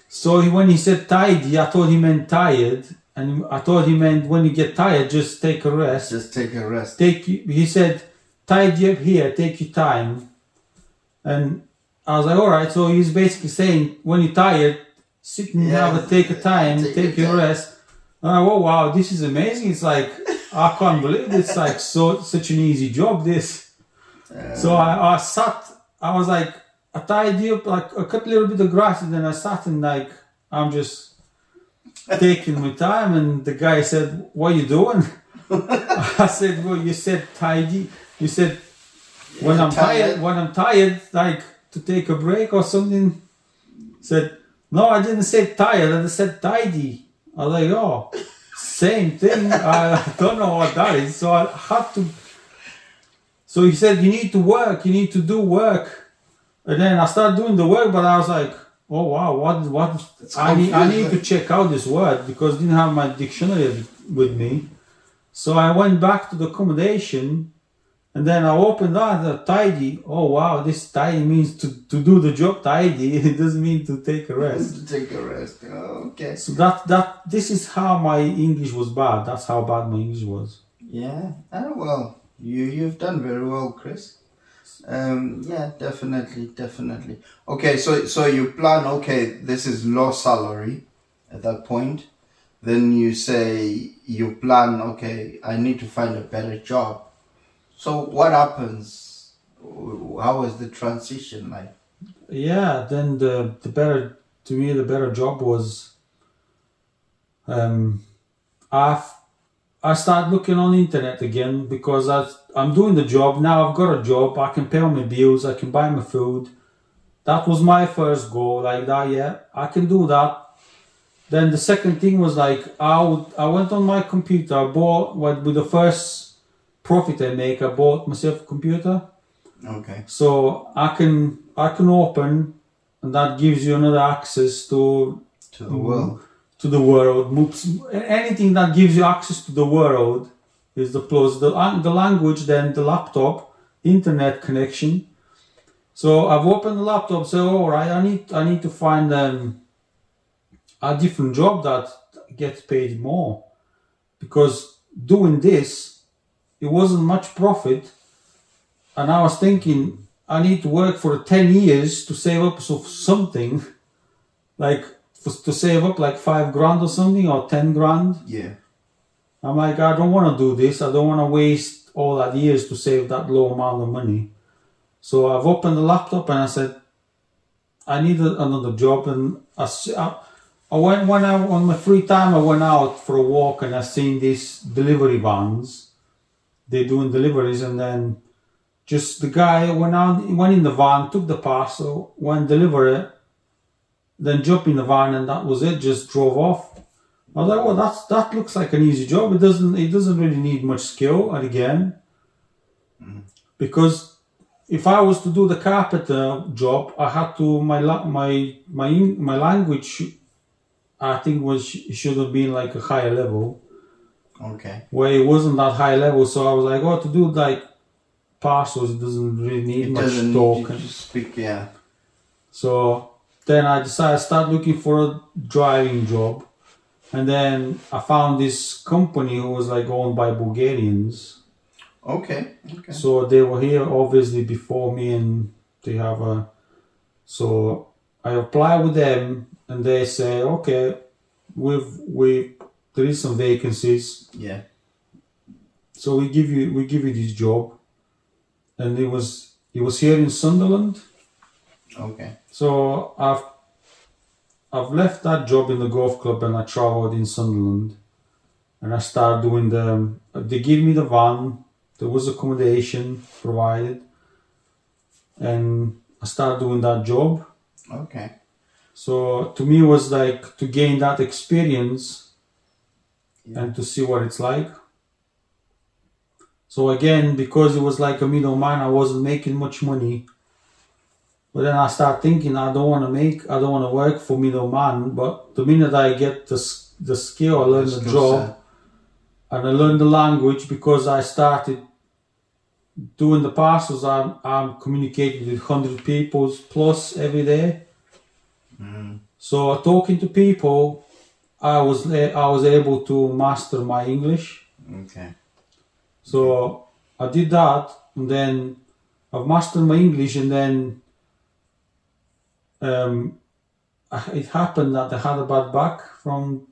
So when he said tidy, I thought he meant tired, and I thought he meant when you get tired, just take a rest. Just take a rest. He said, tidy up here, take your time. And I was like, all right. So he's basically saying, when you're tired, sit and take a time, take your rest. And I go, oh wow, this is amazing. It's like, I can't believe it's like such an easy job, this. So I sat, I was like, I tidy up, like I cut a little bit of grass, and then I sat and like, I'm just taking my time. And the guy said, what are you doing? I said, well, you said tidy. You said, when I'm tired, like to take a break or something. Said, no, I didn't say tired, I said tidy. I was like, oh, same thing. I don't know what that is. So I had to. So he said, you need to work, you need to do work. And then I started doing the work, but I was like, oh wow, what? It's I need confusing. to check out this word because I didn't have my dictionary with me. So I went back to the accommodation, and then I opened that tidy. Oh wow, this tidy means to do the job tidy. It doesn't mean to take a rest. To take a rest. Oh, okay. So this is how my English was bad. That's how bad my English was. Yeah. Oh, well, you've done very well, Chris. Yeah, definitely. Okay, so you plan. Okay, this is low salary at that point. Then you say you plan. Okay, I need to find a better job. So what happens? How is the transition like? Yeah. Then the better to me the better job was I started looking on the internet again because I'm doing the job now. I've got a job. I can pay all my bills. I can buy my food. That was my first goal. Like that, yeah, I can do that. Then the second thing was like I went on my computer. I bought with the first profit I make. I bought myself a computer. Okay. So I can open, and that gives you another access to the world. To the world. Anything that gives you access to the world is the plus. The language, then the laptop, internet connection. So I've opened the laptop. So all right, I need to find a different job that gets paid more, because doing this, it wasn't much profit. And I was thinking, I need to work for 10 years to save up something, like to save up like $5,000 or something, or 10 grand. Yeah. I'm like, I don't want to do this. I don't want to waste all that years to save that low amount of money. So I've opened the laptop and I said, I need another job. And I went when I on my free time. I went out for a walk and I seen these delivery vans. They're doing deliveries, and then just the guy went in the van, took the parcel, went deliver it, then jumped in the van, and that was it. Just drove off. I was like, well, that looks like an easy job. It doesn't really need much skill. And again, because if I was to do the carpenter job, I had to my language. I think it should have been like a higher level. Okay. Where it wasn't that high level, so I was like, to do like parcels, it doesn't really need much talking. Just speak, yeah. So then I decided to start looking for a driving job, and then I found this company who was like owned by Bulgarians. Okay. So they were here obviously before me, and they have so I apply with them, and they say, okay, there is some vacancies. Yeah. So we give you this job, and it was here in Sunderland. Okay. So I've left that job in the golf club, and I travelled in Sunderland, and I started doing they give me the van. There was accommodation provided, and I started doing that job. Okay. So to me, it was like to gain that experience and to see what it's like. So again, because it was like a middleman, I wasn't making much money. But then I start thinking, I don't want to work for middleman. But the minute I get the skill, I learn the job, and I learned the language, because I started doing the parcels. I'm communicating with 100 people plus every day. So talking to people, I was able to master my English. Okay. So I did that, and then I've mastered my English, and then it happened that I had a bad back from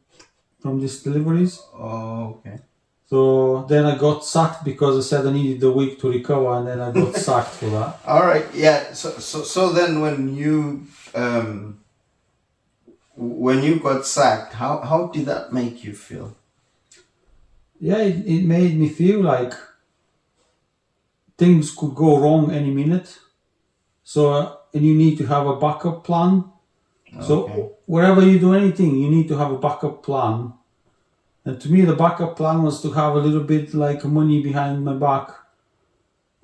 these deliveries. Oh, okay. So then I got sacked because I said I needed a week to recover, and then I got sacked for that. All right. Yeah. So then when you got sacked, how did that make you feel? Yeah, it made me feel like things could go wrong any minute. So, and you need to have a backup plan. Okay. So wherever you do anything, you need to have a backup plan. And to me, the backup plan was to have a little bit like money behind my back.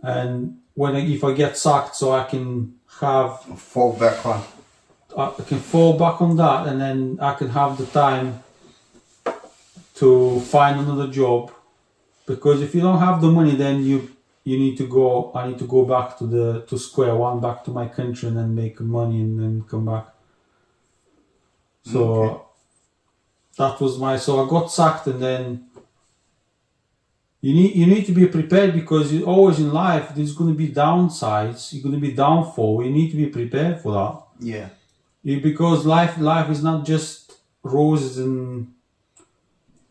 And if I get sacked, so I can have... fall back on. I can fall back on that, and then I can have the time to find another job. Because if you don't have the money, then you need to go. I need to go back to square one, back to my country, and then make money and then come back. So Okay. that was so I got sacked, and then you need to be prepared, because you always in life there's going to be downsides. You're going to be downfall. You need to be prepared for that. Yeah. Because life is not just roses and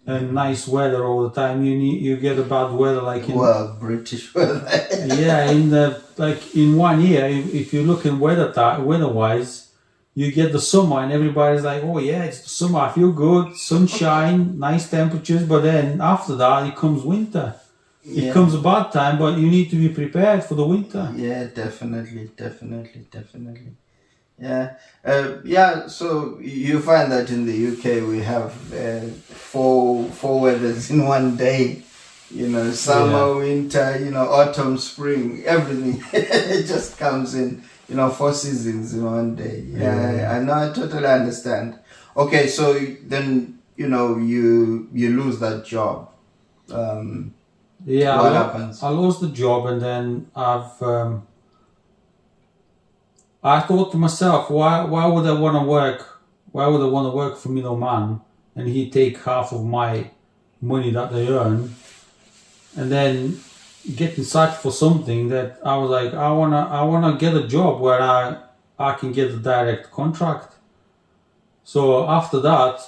nice weather all the time. You get a bad weather like in Well, British weather. yeah, in 1 year, if you look in weather-wise, you get the summer and everybody's like, oh yeah, it's the summer, I feel good, sunshine, nice temperatures, but then after that it comes winter. Yeah. It comes a bad time, but you need to be prepared for the winter. Yeah, definitely. Yeah. So you find that in the UK we have four weathers in one day. You know, summer, winter, you know, autumn, spring, everything. It just comes in, you know, 4 seasons in one day. Yeah, I know, I totally understand. Okay, so then, you know, you lose that job. Yeah, What happens? I lost the job, and then I thought to myself, why would I want to work? Why would I want to work for middleman and he take half of my money that they earn, and then get inside for something that I was like, I wanna get a job where I can get a direct contract. So after that,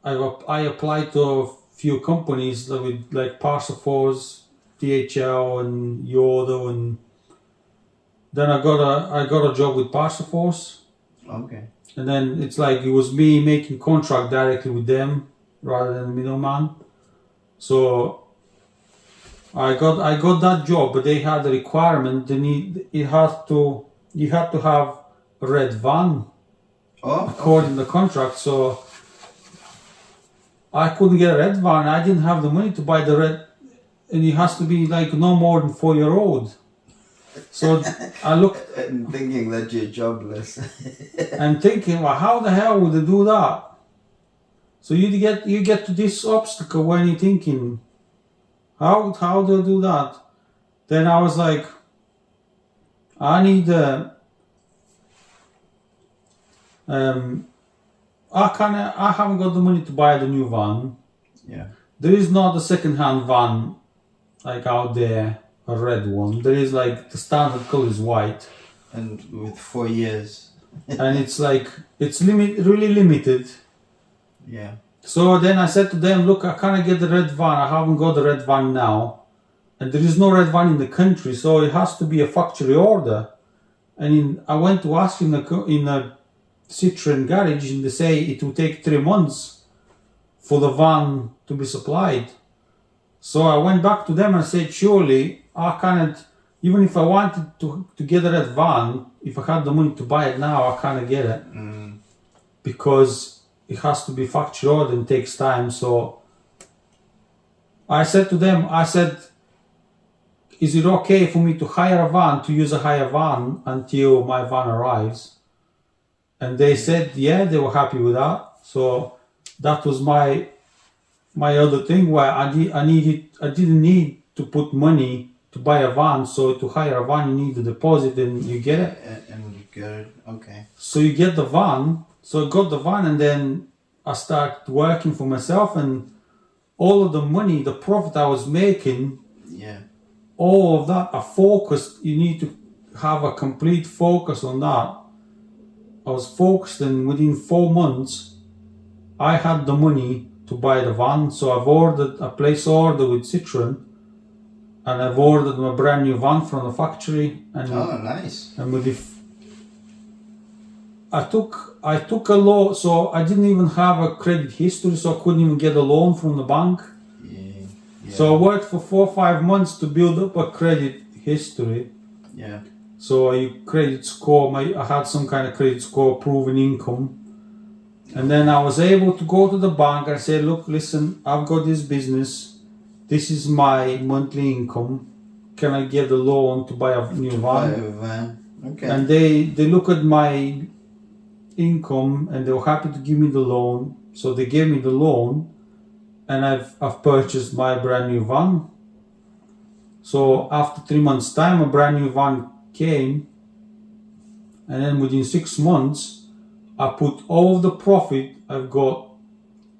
I applied to a few companies with like Parcelforce, DHL, and Yodo, and then I got a job with Parcelforce. Okay. And then it's like it was me making contract directly with them rather than the middleman. So I got that job, but they had a requirement. You had to have a red van according to the contract. So I couldn't get a red van. I didn't have the money to buy the red, and it has to be like no more than 4-year-old. So I looked And thinking that you're jobless. and thinking, well, how the hell would they do that? So you get to this obstacle when you're thinking, how do I do that? Then I was like, I need I haven't got the money to buy the new van. Yeah. There is not a second-hand van like out there, a red one. There is like the standard color is white, And with 4 years. and it's like it's really limited. Yeah. So then I said to them, look, I can't get the red van. I haven't got the red van now, and there is no red van in the country, so it has to be a factory order. And I went to ask in a Citroen garage, and they say it will take 3 months for the van to be supplied. So I went back to them and said, surely I cannot, even if I wanted to get a red van, if I had the money to buy it now, I can't get it. Because it has to be factory order and takes time. So I said to them, is it okay for me to hire a van, to use a hire van until my van arrives? And they said, yeah, they were happy with that. So that was my other thing, where I didn't need to put money to buy a van. So to hire a van, you need a deposit and you get it. And you get it. Okay. So you get the van. So I got the van, and then I started working for myself, and all of the money, the profit I was making, Yeah. all of that, I focused. You need to have a complete focus on that. I was focused, and within 4 months, I had the money to buy the van. So I placed order with Citroen, and I've ordered a brand new van from the factory. And Oh, nice. and with I took a loan, so I didn't even have a credit history, so I couldn't even get a loan from the bank. Yeah. So I worked for 4 or 5 months to build up a credit history. Yeah. So credit score, I had some kind of credit score, proven income. And then I was able to go to the bank and say, look, listen, I've got this business. This is my monthly income. Can I get a loan to buy a new van? Van. Okay. And they look at my income, and they were happy to give me the loan. So they gave me the loan, and I've purchased my brand new van. So after 3 months' time, a brand new van came, and then within 6 months, I put all of the profit I've got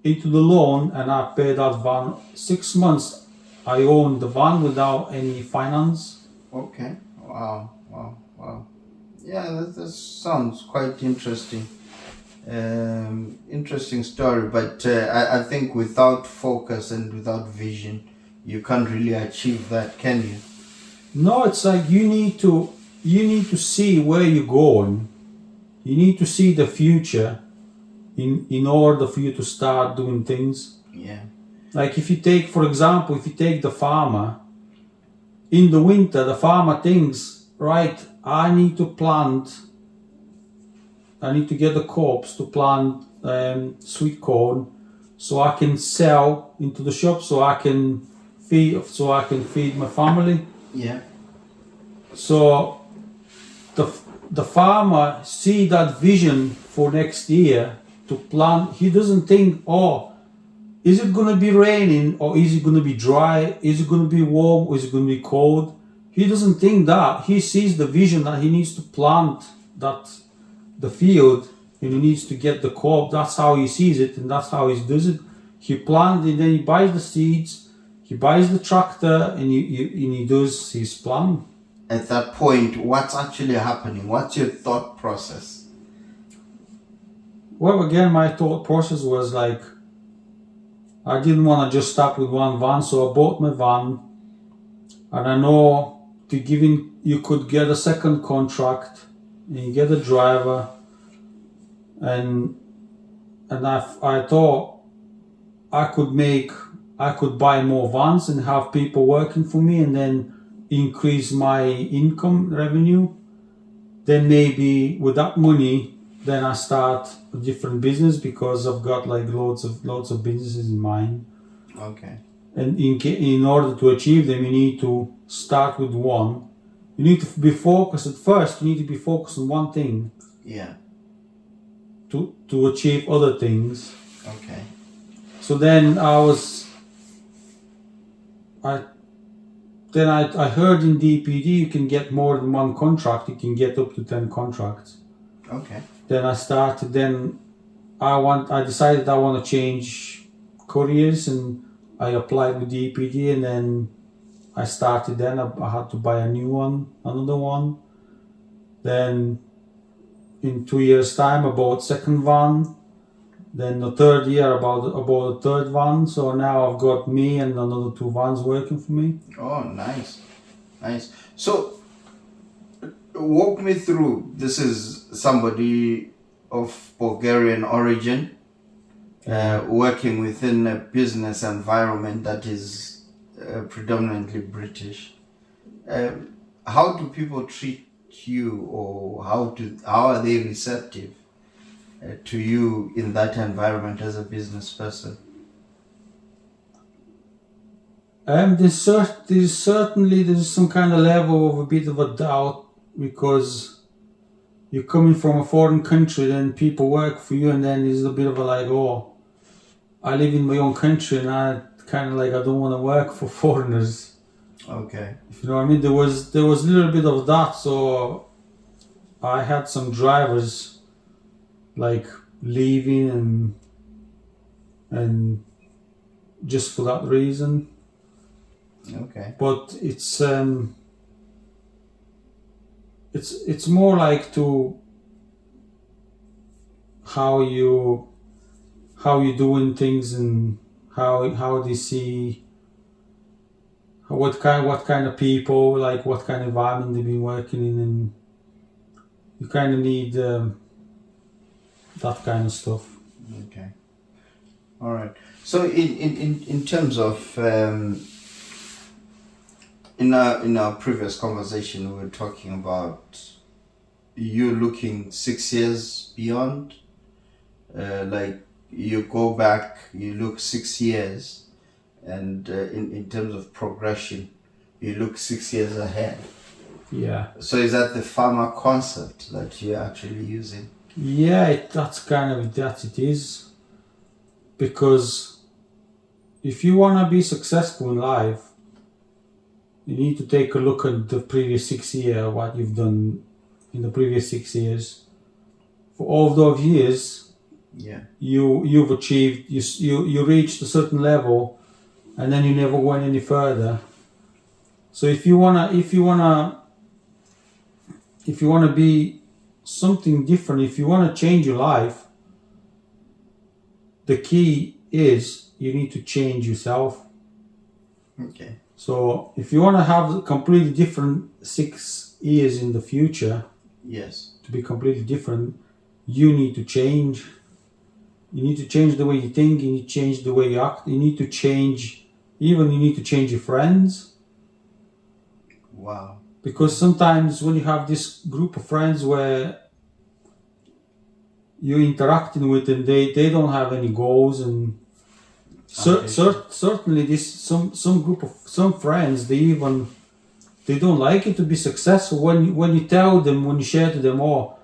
into the loan, and I paid that van. 6 months, I owned the van without any finance. Okay. Wow. Yeah, that sounds quite interesting. Interesting story, but I think without focus and without vision, you can't really achieve that, can you? No, it's like you need to see where you're going. You need to see the future in order for you to start doing things. Yeah. Like if you take, for example, the farmer, in the winter, the farmer thinks, right, I need to get the crops to plant sweet corn so I can sell into the shop, so I can feed my family. Yeah. So the farmer see that vision for next year to plant. He doesn't think, oh, is it going to be raining or is it going to be dry? Is it going to be warm or is it going to be cold? He doesn't think that. He sees the vision that he needs to plant the field, and he needs to get the crop. That's how he sees it, and that's how he does it. He plants, and then he buys the seeds, he buys the tractor, and he does his plan. At that point, what's actually happening? What's your thought process? Well, again, my thought process was like, I didn't want to just stop with one van, so I bought my van, and I know you could get a second contract, and you get a driver, and I thought I could buy more vans and have people working for me, and then increase my income revenue. Then maybe with that money, then I start a different business, because I've got like loads of businesses in mind. Okay. And in order to achieve them, you need to start with one. You need to be focused at first. You need to be focused on one thing. Yeah. To achieve other things. Okay. So then I heard in DPD you can get more than one contract. You can get up to 10 contracts. Okay. Then I started. Then I decided I want to change careers, and I applied with DPD, and then I started. Then I had to buy another one. Then in 2 years' time, I bought second van. Then the third year, about a third van. So now I've got me and another 2 vans working for me. Oh, nice. So, walk me through. This is somebody of Bulgarian origin, working within a business environment that is predominantly British. How do people treat you, or how are they receptive to you in that environment as a business person? There's some kind of level of a bit of a doubt, because you're coming from a foreign country, then people work for you, and then there's a bit of a like, oh, I live in my own country, and I kind of like, I don't want to work for foreigners. Okay. If you know what I mean, there was a little bit of that. So I had some drivers like leaving, and just for that reason. Okay. But it's more like to how you doing things, and how they see what kind of people, like what kind of environment they've been working in, and you kind of need that kind of stuff. Okay. All right. So in terms of in our previous conversation, we were talking about you looking 6 years beyond, like you go back, you look 6 years, and in terms of progression, you look 6 years ahead. Yeah. So is that the farmer concept that you're actually using? Yeah, that's kind of that it is. Because if you want to be successful in life, you need to take a look at the previous 6 years, what you've done in the previous 6 years. For all those years, Yeah. you've achieved, you reached a certain level, and then you never went any further. So if you wanna be something different, if you wanna change your life, the key is you need to change yourself. Okay. So if you wanna have a completely different 6 years in the future, Yes. to be completely different, you need to change. You need to change the way you think, you need to change the way you act, you need to change, even you need to change your friends. Wow. Because sometimes when you have this group of friends where you're interacting with them, they don't have any goals, and certainly this some group of some friends, they don't like it to be successful. When you tell them, when you share to them, oh,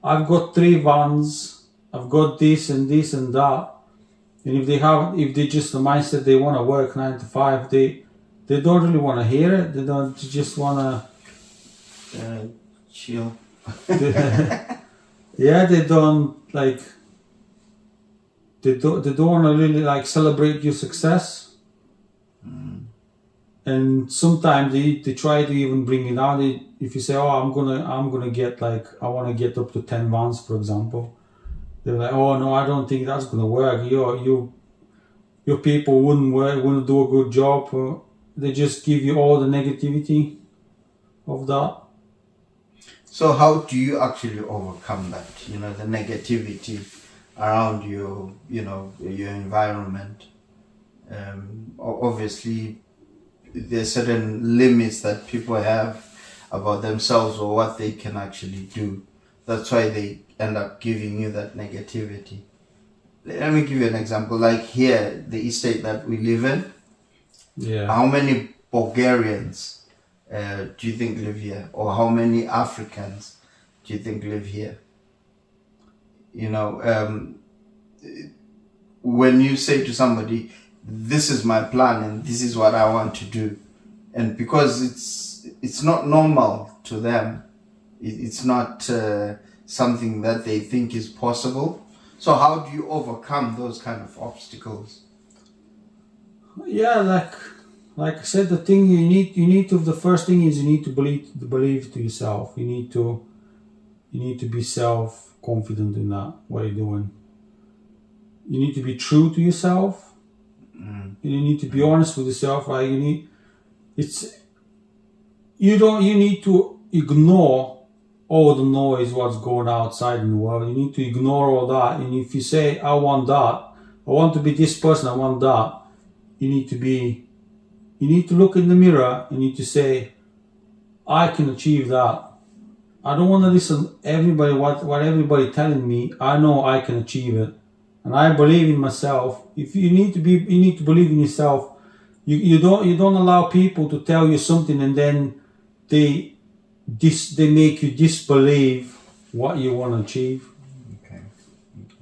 I've got 3 vans, I've got this and this and that, and if they just the mindset they want to work 9 to 5, they don't really want to hear it. They don't just want to Chill. yeah, they don't like. They don't want to really like celebrate your success. And sometimes they try to even bring it down. If you say, "Oh, I'm gonna get like I want to get up to 10 vans," for example, they're like, "Oh no, I don't think that's gonna work. Your people wouldn't do a good job." They just give you all the negativity of that. So how do you actually overcome that? You know, the negativity around your environment. Obviously, there's certain limits that people have about themselves or what they can actually do. That's why they end up giving you that negativity. Let me give you an example. Like here, the estate that we live in, Yeah. how many Bulgarians do you think live here? Or how many Africans do you think live here? You know, when you say to somebody, this is my plan and this is what I want to do, and because it's not normal to them, it's not something that they think is possible. So how do you overcome those kind of obstacles? Yeah, like I said, the thing you need to, the first thing is you need to believe to yourself. You need to be self-confident in that, what you're doing. You need to be true to yourself. And you need to be honest with yourself. Like you need to ignore all the noise, what's going outside in the world. You need to ignore all that. And if you say, I want that, I want to be this person, I want that, you need to look in the mirror and you need to say, I can achieve that. I don't want to listen everybody what everybody telling me. I know I can achieve it. And I believe in myself. If you need to believe in yourself. You don't allow people to tell you something and then they make you disbelieve what you want to achieve. Okay.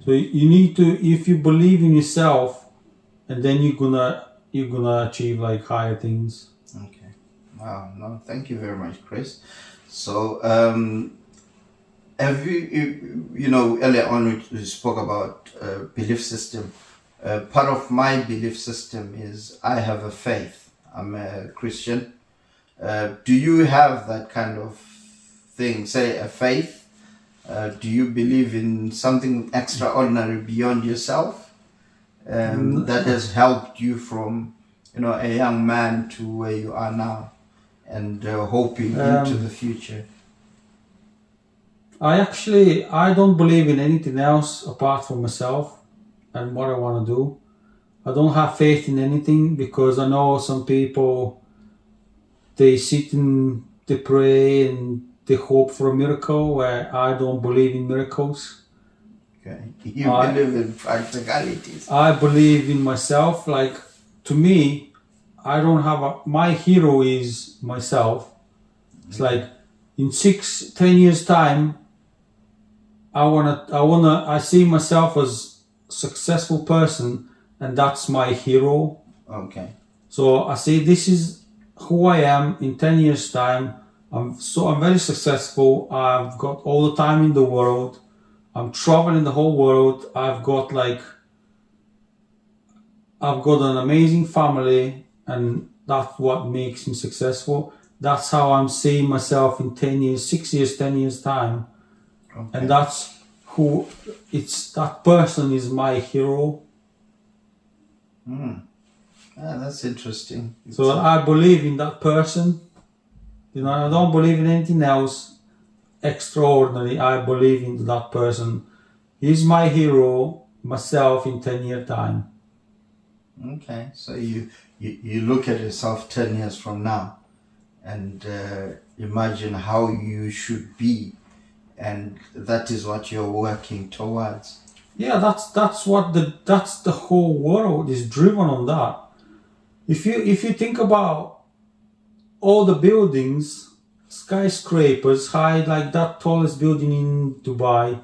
So you need to, if you believe in yourself, and then you're gonna achieve like higher things. Okay. Wow. No, thank you very much, Chris. So, have you know, earlier on we spoke about belief system. Part of my belief system is I have a faith. I'm a Christian. Do you have that kind of thing, say a faith? Do you believe in something extraordinary beyond yourself that has helped you from, you know, a young man to where you are now and hoping into the future? I don't believe in anything else apart from myself and what I want to do. I don't have faith in anything because I know some people, they sit and they pray and they hope for a miracle, where I don't believe in miracles. Okay. You believe in practicalities. I believe in myself. Like, to me, I don't have my hero is myself. It's like in 6-10 years time, I see myself as a successful person, and that's my hero. Okay. So I say this is who I am in 10 years time. I'm very successful. I've got all the time in the world. I'm traveling the whole world. I've got an amazing family, and that's what makes me successful. That's how I'm seeing myself in 10 years, 6 years, 10 years time. Okay. And that's who that person is my hero. That's interesting. So I believe in that person. I don't believe in anything else extraordinary. I believe in that person. He's my hero, myself in 10-year time. Okay, so you look at yourself 10 years from now and imagine how you should be, and that is what you're working towards. Yeah, that's the whole world is driven on that. If you think about all the buildings, skyscrapers, high, like that tallest building in Dubai.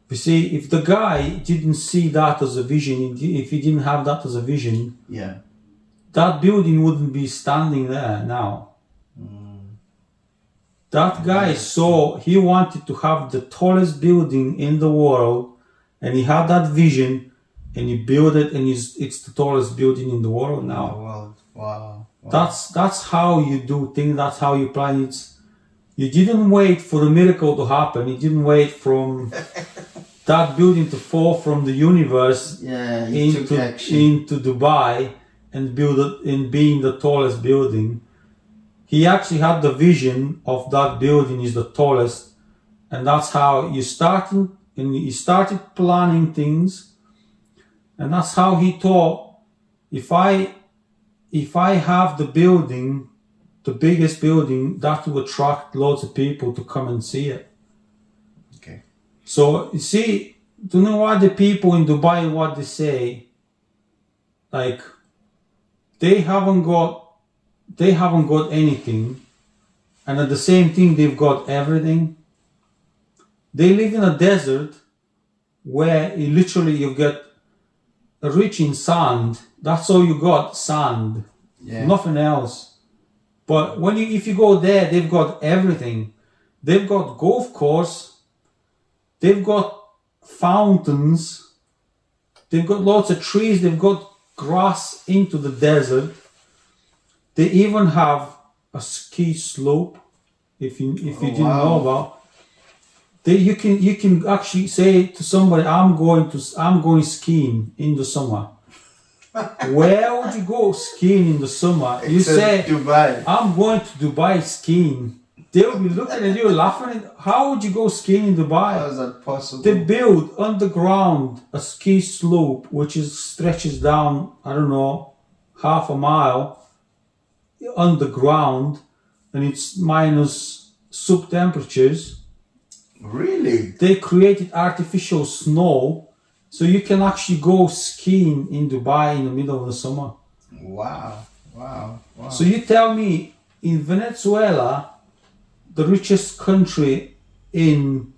You see, if the guy didn't see that as a vision, if he didn't have that as a vision, that building wouldn't be standing there now. That guy he wanted to have the tallest building in the world, and he had that vision, and he built it, and it's the tallest building in the world now. Wow. That's how you do things. That's how you plan it. You didn't wait for the miracle to happen. You didn't wait from that building to fall from the universe into Dubai and build it in being the tallest building. He actually had the vision of that building is the tallest, and that's how you started. And he started planning things, and that's how he thought. If I have the building, the biggest building, that will attract loads of people to come and see it. Okay. So, you see, do you know what the people in Dubai, what they say? Like, they haven't got anything, and at the same thing, they've got everything. They live in a desert where you get rich in sand. That's all you got, sand. Nothing else. But if you go there, they've got everything. They've got golf course. They've got fountains. They've got lots of trees. They've got grass into the desert. They even have a ski slope. If you didn't know about. You can actually say to somebody, I'm going skiing in the summer. Where would you go skiing in the summer? You say Dubai. I'm going to Dubai skiing. They'll be looking at you laughing. How would you go skiing in Dubai? How is that possible? They build underground a ski slope which stretches down, I don't know, half a mile underground, and it's minus sub temperatures. Really? They created artificial snow, so you can actually go skiing in Dubai in the middle of the summer. Wow. So you tell me, in Venezuela, the richest country in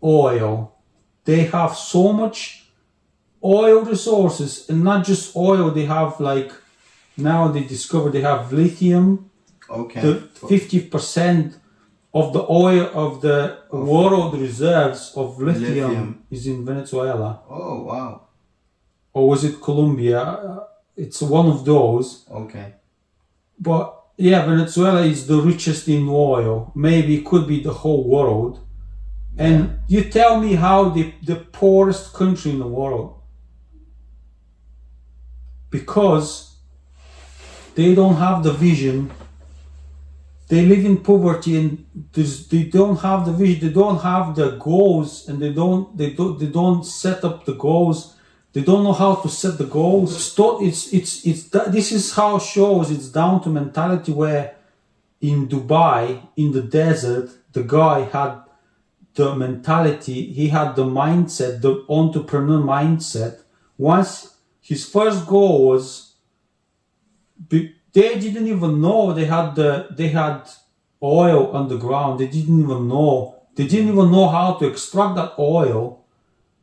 oil, they have so much oil resources, and not just oil, they have now they discover they have lithium. Okay. The 50% of the oil of the world reserves of lithium is in Venezuela. Oh, wow. Or was it Colombia? It's one of those. Okay. But yeah, Venezuela is the richest in oil. Maybe it could be the whole world. And you tell me how the poorest country in the world. Because they don't have the vision. They live in poverty, and they don't have the vision. They don't have the goals, and they don't set up the goals. They don't know how to set the goals. This is how it shows. It's down to mentality. Where in Dubai, in the desert, the guy had the mentality. He had the mindset, the entrepreneur mindset. Once his first goal was. They didn't even know they had oil underground. They didn't even know. They didn't even know how to extract that oil.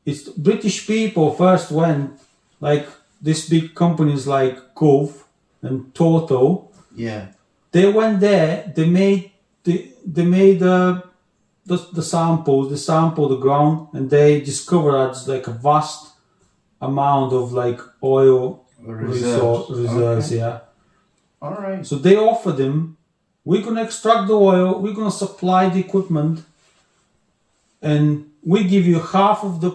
It's British people first went, like these big companies like Gulf and Total. Yeah. They went there. They made the samples. They sampled the ground, and they discovered that it's like a vast amount of like oil reserves. Okay. Yeah. All right. So they offered them, we're gonna extract the oil. We're gonna supply the equipment, and we give you half of the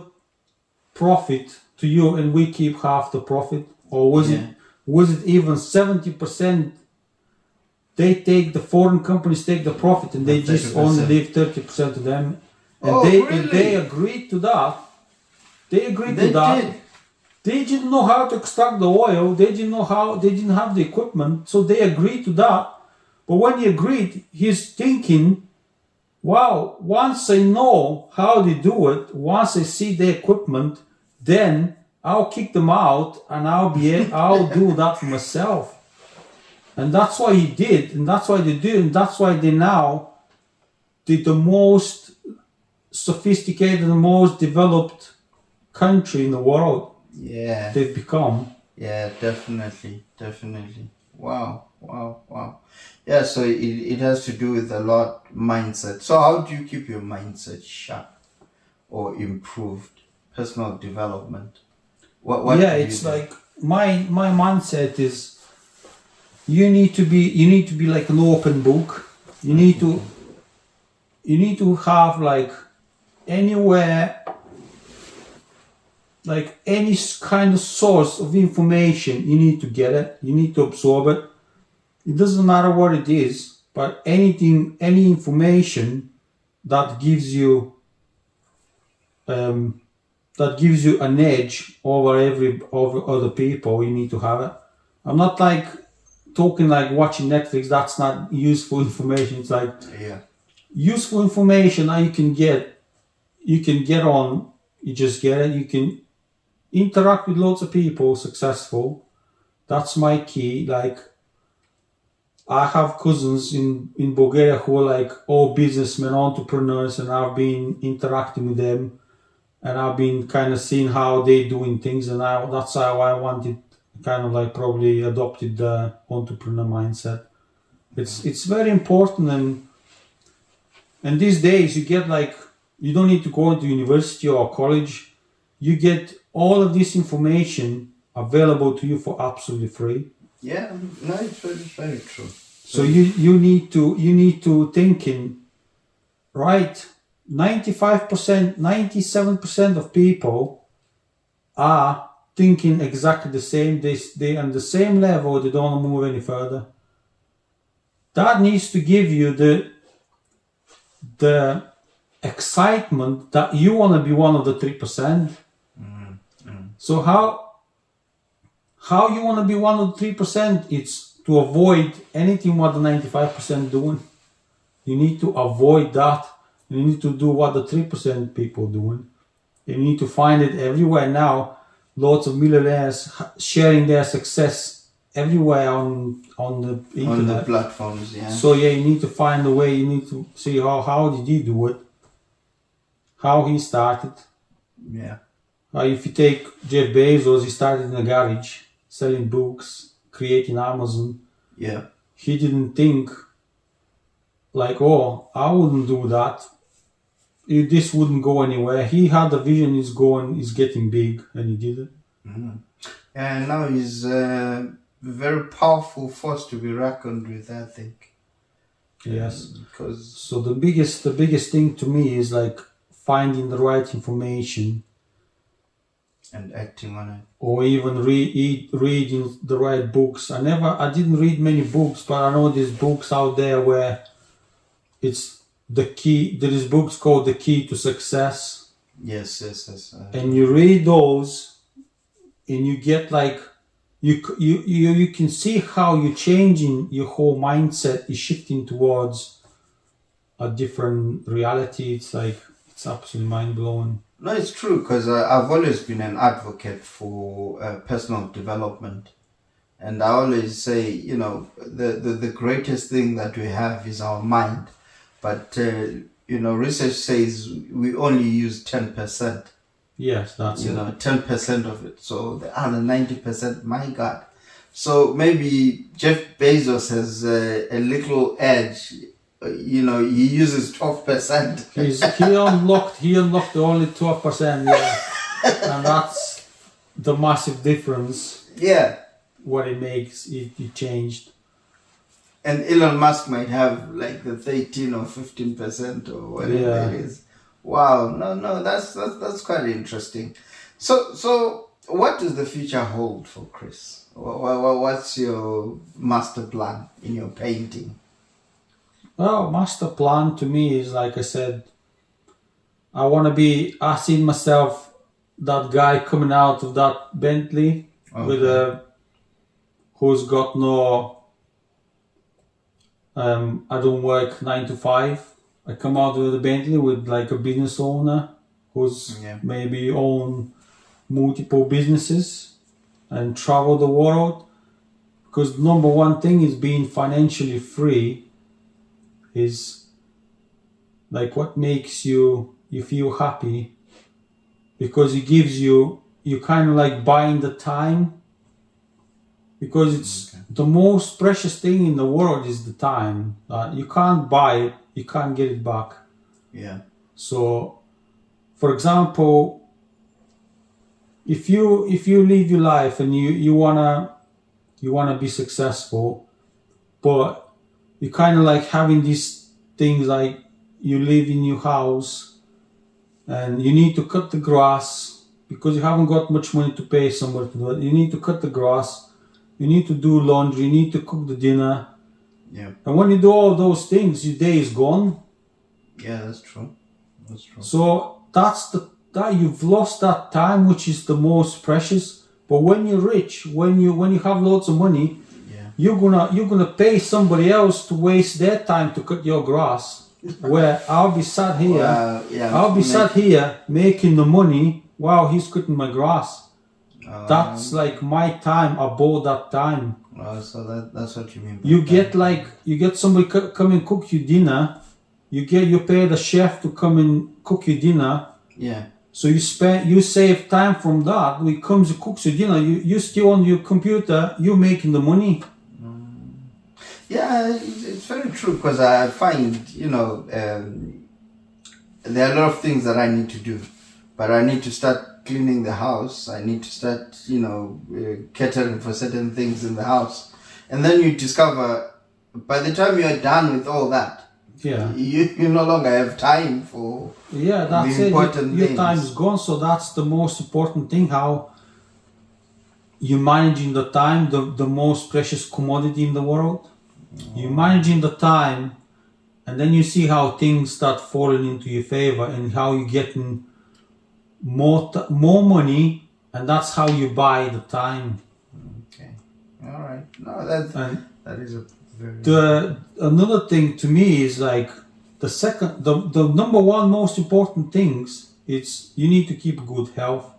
profit to you, and we keep half the profit. Or was it even 70%? The foreign companies take the profit, and they just 30%. only leave 30% to them. And they agreed to that. They Did. They didn't know how to extract the oil. They didn't have the equipment, so they agreed to that. But when he agreed, he's thinking, wow, once I know how they do it, once I see the equipment, then I'll kick them out and I'll do that for myself. And that's what he did, and that's why they do, and that's why they now did the most sophisticated, the most developed country in the world. Yeah. They've become. Yeah, definitely. Wow. Yeah, so it has to do with a lot mindset. So how do you keep your mindset sharp or improved? Personal development. What Yeah, do you it's do? like my mindset is you need to be like an open book. You need to have like anywhere, like any kind of source of information, you need to get it. You need to absorb it. It doesn't matter what it is, but any information that gives you an edge over other people, you need to have it. I'm not like talking like watching Netflix. That's not useful information. It's like useful information that you can get on. You just get it. You can interact with lots of people successful. That's my key. Like I have cousins in Bulgaria who are like all businessmen, entrepreneurs, and I've been interacting with them, and I've been kind of seeing how they're doing things, and that's how I wanted, kind of like probably adopted the entrepreneur mindset. It's very important, and these days you get like, you don't need to go into university or college. You get all of this information available to you for absolutely free. Yeah, no, it's very true. So you need to thinking, right? 95%, 97% of people are thinking exactly the same. They on the same level. They don't want to move any further. That needs to give you the excitement that you want to be one of the 3%. So how you want to be one of the 3%? It's to avoid anything what the 95% doing. You need to avoid that. You need to do what the 3% people doing. You need to find it everywhere now. Lots of millionaires sharing their success everywhere on the internet. On the platforms, yeah. So yeah, you need to find a way. You need to see how did he do it, how he started. Yeah. If you take Jeff Bezos, he started in a garage selling books, creating Amazon. Yeah. He didn't think like, oh, I wouldn't do that. This wouldn't go anywhere. He had a vision. He's getting big, and he did it. And now he's a very powerful force to be reckoned with, I think. Yes. Because So the biggest thing to me is like finding the right information, and acting on it. or even reading the right books. I didn't read many books, but I know there's books out there where it's the key. There is books called The Key to Success, Yes. and you read those, and you get like you can see how you're changing your whole mindset is shifting towards a different reality. It's like it's absolutely mind blowing. No, it's true, because I've always been an advocate for personal development. And I always say, the greatest thing that we have is our mind. But research says we only use 10%. Yes, that's it. 10% of it. So the other 90%, my God. So maybe Jeff Bezos has a little edge. He uses 12%. He unlocked only 12%, yeah. And that's the massive difference. Yeah. What it makes, it changed. And Elon Musk might have like the 13 or 15% or whatever it is. Wow, no, that's quite interesting. So what does the future hold for Chris? What's your master plan in your painting? Well, master plan to me is, like I said, I see myself that guy coming out of that Bentley with who's got no. I don't work 9 to 5. I come out with a Bentley with like a business owner who's maybe own multiple businesses and travel the world. Because number one thing is being financially free is like what makes you feel happy, because it gives you kind of like buying the time, because it's the most precious thing in the world is the time. You can't buy it, you can't get it back. Yeah. So, for example, if you live your life and you wanna be successful, but you kind of like having these things like you live in your house and you need to cut the grass because you haven't got much money to pay somebody to do it. You need to cut the grass. You need to do laundry, you need to cook the dinner. Yeah. And when you do all those things, your day is gone. Yeah, that's true. So that you've lost that time, which is the most precious. But when you're rich, when you have lots of money, you're gonna pay somebody else to waste their time to cut your grass. Where I'll be sat here, sat here making the money while he's cutting my grass. That's like my time. I bought that time. So that's what you mean. You get somebody come and cook you dinner. You pay the chef to come and cook you dinner. Yeah. So you save time from that. When he comes and cooks you dinner, you still on your computer. You're making the money. Yeah, it's very true, because I find there are a lot of things that I need to do, but I need to start cleaning the house. I need to start, catering for certain things in the house. And then you discover, by the time you're done with all that, you no longer have time for that's the important your things. time is gone. So that's the most important thing, how you're managing the time, the most precious commodity in the world. You're managing the time, and then you see how things start falling into your favor and how you're getting more money, and that's how you buy the time. Okay, all right. No, that is a very. Another thing to me is like the number one most important things. It's you need to keep good health.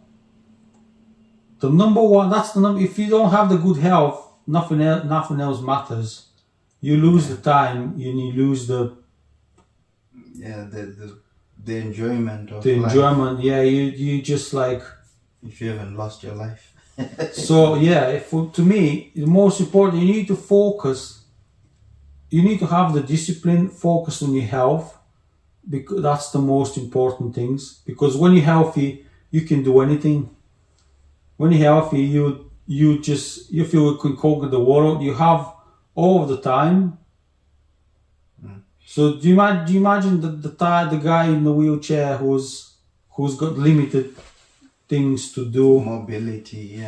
The number one. That's the number. If you don't have the good health, nothing else matters. You lose the time. You lose the enjoyment of the life. enjoyment. Yeah, you just like. If you haven't lost your life. So to me, the most important, you need to focus. You need to have the discipline, focus on your health, because that's the most important things. Because when you're healthy, you can do anything. When you're healthy, you feel you can conquer the world. You have all of the time. So do you imagine the guy in the wheelchair who's got limited things to do? Mobility.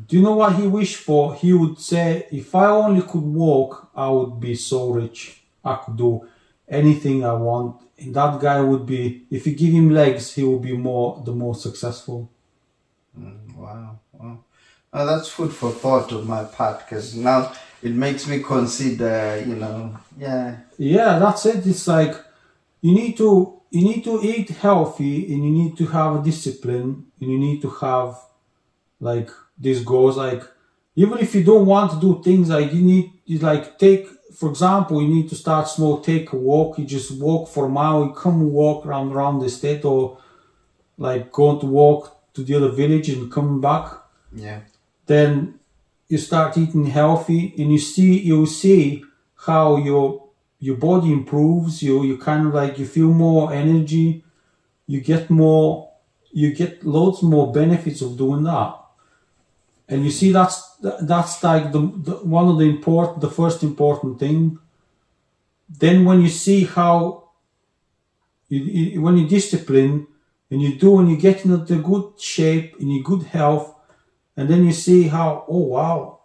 Do you know what he wished for? He would say, if I only could walk, I would be so rich. I could do anything I want. And that guy would be, if you give him legs, he will be the more successful. Wow. Oh, that's food for thought on my part, because now it makes me consider, Yeah, that's it. It's like you need to eat healthy, and you need to have a discipline, and you need to have like these goals. Like even if you don't want to do things, like you take for example, you need to start small, take a walk, you just walk for a mile, you come walk around the state, or like going to walk to the other village and come back. Yeah. Then you start eating healthy, and you'll see how your body improves. You kind of like, you feel more energy, you get loads more benefits of doing that. And you see, that's like the one of the first important thing. Then when you see how when you discipline and you do, and you get into good shape and in good health, and then you see how, oh wow,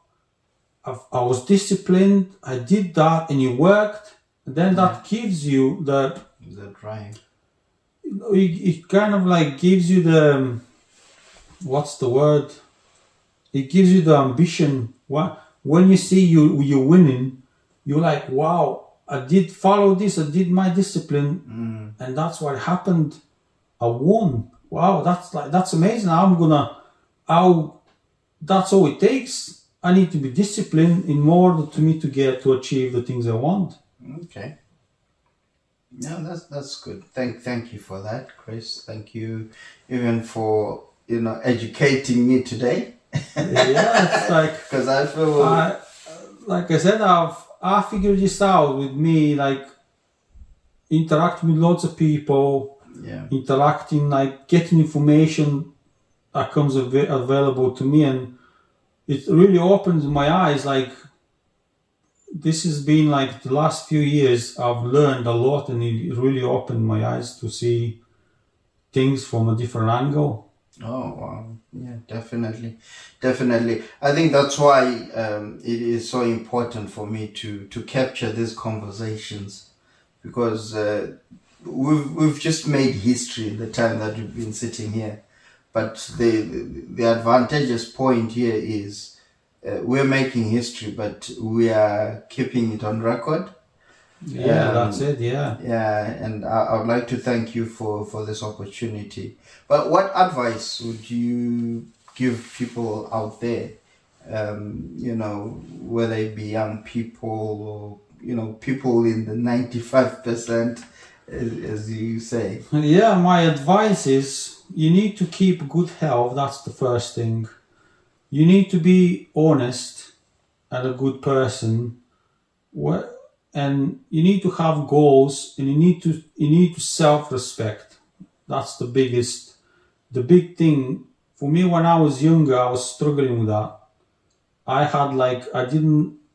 I was disciplined, I did that, and it worked. And then that gives you the drive. It kind of like gives you the, what's the word? It gives you the ambition. When you see you're winning, you're like, wow, I did follow this, I did my discipline, and that's what happened. I won. Wow, that's amazing. That's all it takes. I need to be disciplined in order to me to achieve the things I want. Okay. No, that's good. Thank you for that, Chris. Thank you even for educating me today. Yeah, it's like, because I feel like I said, I figured this out with me, like interacting with lots of people, interacting, like getting information that comes available to me, and it really opens my eyes. Like, this has been like the last few years, I've learned a lot, and it really opened my eyes to see things from a different angle. Oh wow, yeah, definitely. I think that's why it is so important for me to capture these conversations, because we've just made history in the time that we've been sitting here. But the advantageous point here is we're making history, but we are keeping it on record. Yeah, that's it. Yeah. Yeah, and I would like to thank you for this opportunity. But what advice would you give people out there? Whether it be young people or people in the 95%, as you say. Yeah, my advice is you need to keep good health. That's the first thing. You need to be honest and a good person. And you need to have goals, and you need to self-respect. That's the big thing. For me, when I was younger, I was struggling with that. I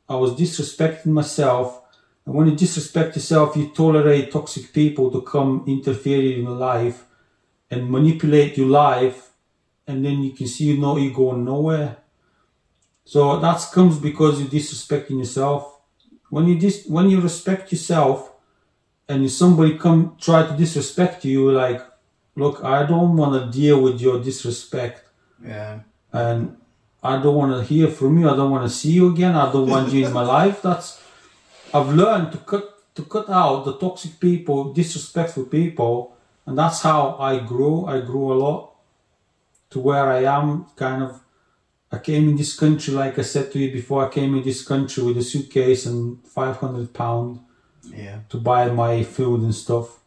was disrespecting myself. And when you disrespect yourself, you tolerate toxic people to come interfere in your life and manipulate your life. And then you can see you're going nowhere. So that comes because you're disrespecting yourself. When you respect yourself, and somebody come try to disrespect you, you're like, look, I don't want to deal with your disrespect. Yeah. And I don't want to hear from you. I don't want to see you again. I don't want you in my life. I've learned to cut out the toxic people, disrespectful people, and that's how I grew. I grew a lot to where I am. I came in this country, like I said to you before, I came in this country with a suitcase and £500 to buy my food and stuff.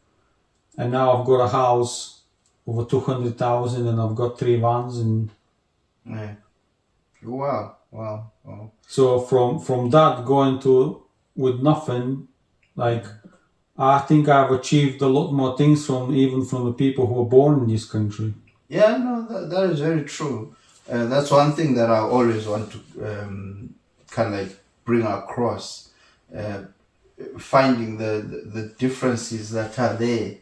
And now I've got a house over 200,000, and I've got 3 vans. And Wow. So from that, going to with nothing, like, I think I've achieved a lot more things from the people who were born in this country. Yeah, no, that is very true. That's one thing that I always want to kind of like bring across, finding the differences that are there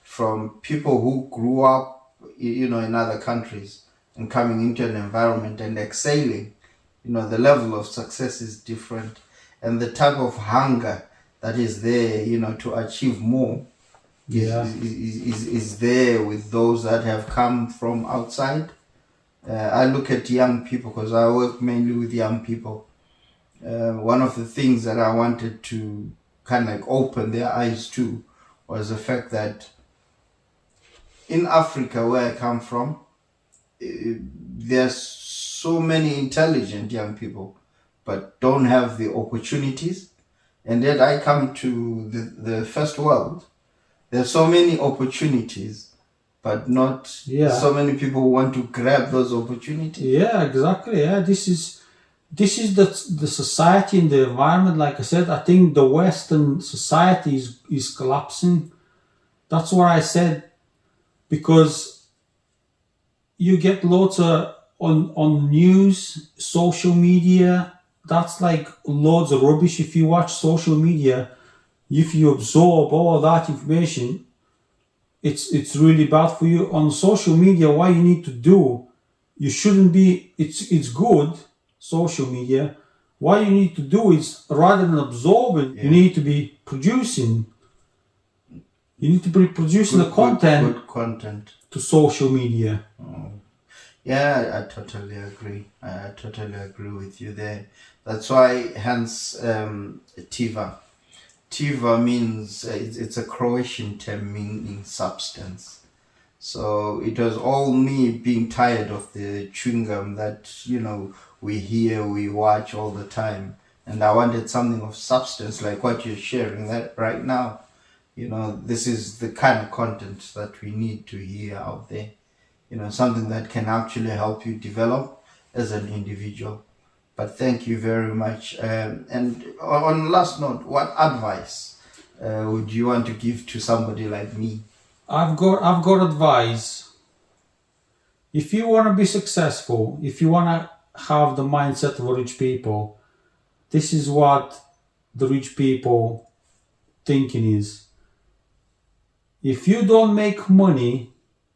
from people who grew up, in other countries and coming into an environment and excelling. The level of success is different, and the type of hunger that is there, to achieve more is there with those that have come from outside. I look at young people because I work mainly with young people. One of the things that I wanted to kind of like open their eyes to was the fact that in Africa, where I come from, there's so many intelligent young people, but don't have the opportunities. And yet I come to the first world. There's so many opportunities, but not Yeah. so many people want to grab those opportunities. Yeah, exactly. Yeah, this is the society and the environment. Like I said, I think the Western society is collapsing. That's what I said, because you get lots of on news, social media. That's like loads of rubbish. If you watch social media, if you absorb all that information, it's really bad for you. On social media, what you need to do, you shouldn't be. It's good, social media. What you need to do is, rather than absorbing, you need to be producing. You need to be producing the content Good content. to social media. Yeah, I totally agree. I totally agree with you there. That's why, hence, Tiva. Tiva means, it's a Croatian term meaning substance. So it was all me being tired of the chewing gum that, we hear, we watch all the time. And I wanted something of substance, like what you're sharing that right now. This is the kind of content that we need to hear out there. Something that can actually help you develop as an individual. But thank you very much. And on last note, what advice would you want to give to somebody like me? I've got advice. If you want to be successful, if you want to have the mindset of rich people, this is what the rich people thinking is. If you don't make money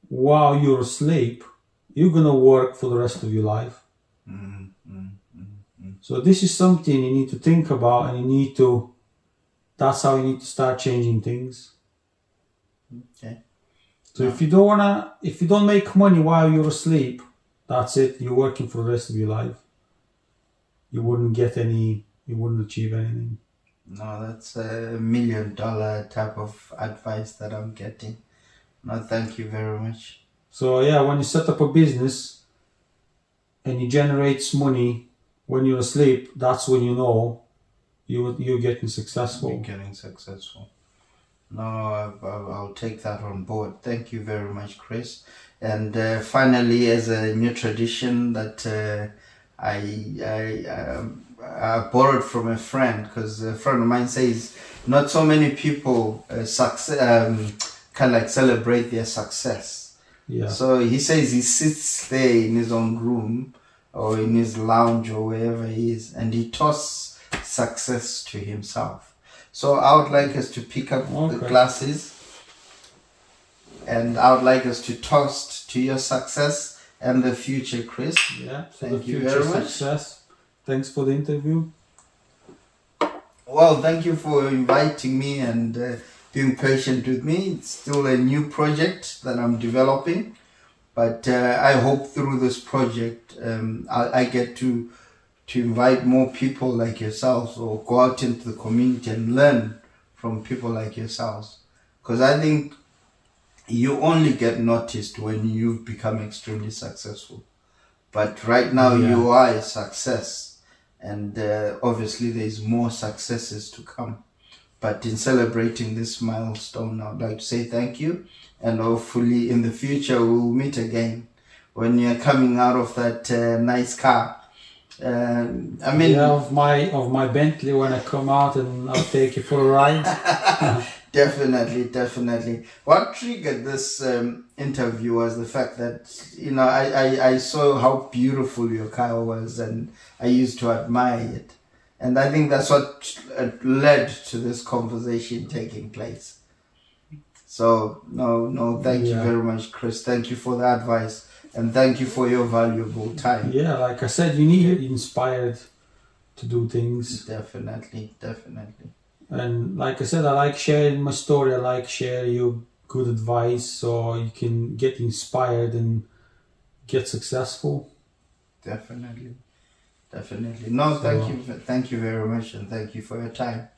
while you're asleep, you're gonna work for the rest of your life. So this is something you need to think about, and that's how you need to start changing things. Okay. So if you don't make money while you're asleep, that's it. You're working for the rest of your life. You wouldn't achieve anything. No, that's $1 million type of advice that I'm getting. No, thank you very much. So yeah, when you set up a business and it generates money when you're asleep, that's when you know you're getting successful. You're getting successful. No, I'll take that on board. Thank you very much, Chris. And finally, as a new tradition that I borrowed from a friend, because a friend of mine says not so many people kind of like celebrate their success. Yeah. So he says he sits there in his own room or in his lounge or wherever he is, and he tosses success to himself. So I would like us to pick up the glasses, and I would like us to toast to your success and the future, Chris. Yeah. So Thank the you future very much. success. Thanks for the interview. Well, thank you for inviting me and being patient with me. It's still a new project that I'm developing, but I hope through this project I get to invite more people like yourselves, or go out into the community and learn from people like yourselves. Because I think you only get noticed when you've become extremely successful. But right now you are a success, and obviously there's more successes to come. But in celebrating this milestone, I'd like to say thank you, and hopefully in the future we'll meet again when you're coming out of that nice car. Of my Bentley when I come out, and I'll take you for a ride. Definitely. What triggered this interview was the fact that I saw how beautiful your car was, and I used to admire it, and I think that's what led to this conversation taking place. So no, thank you very much, Chris. Thank you for the advice, and thank you for your valuable time. Yeah, like I said, you need to be inspired to do things. Definitely. And like I said, I like sharing my story. I like sharing your good advice so you can get inspired and get successful. Definitely. No, thank you very much, and thank you for your time.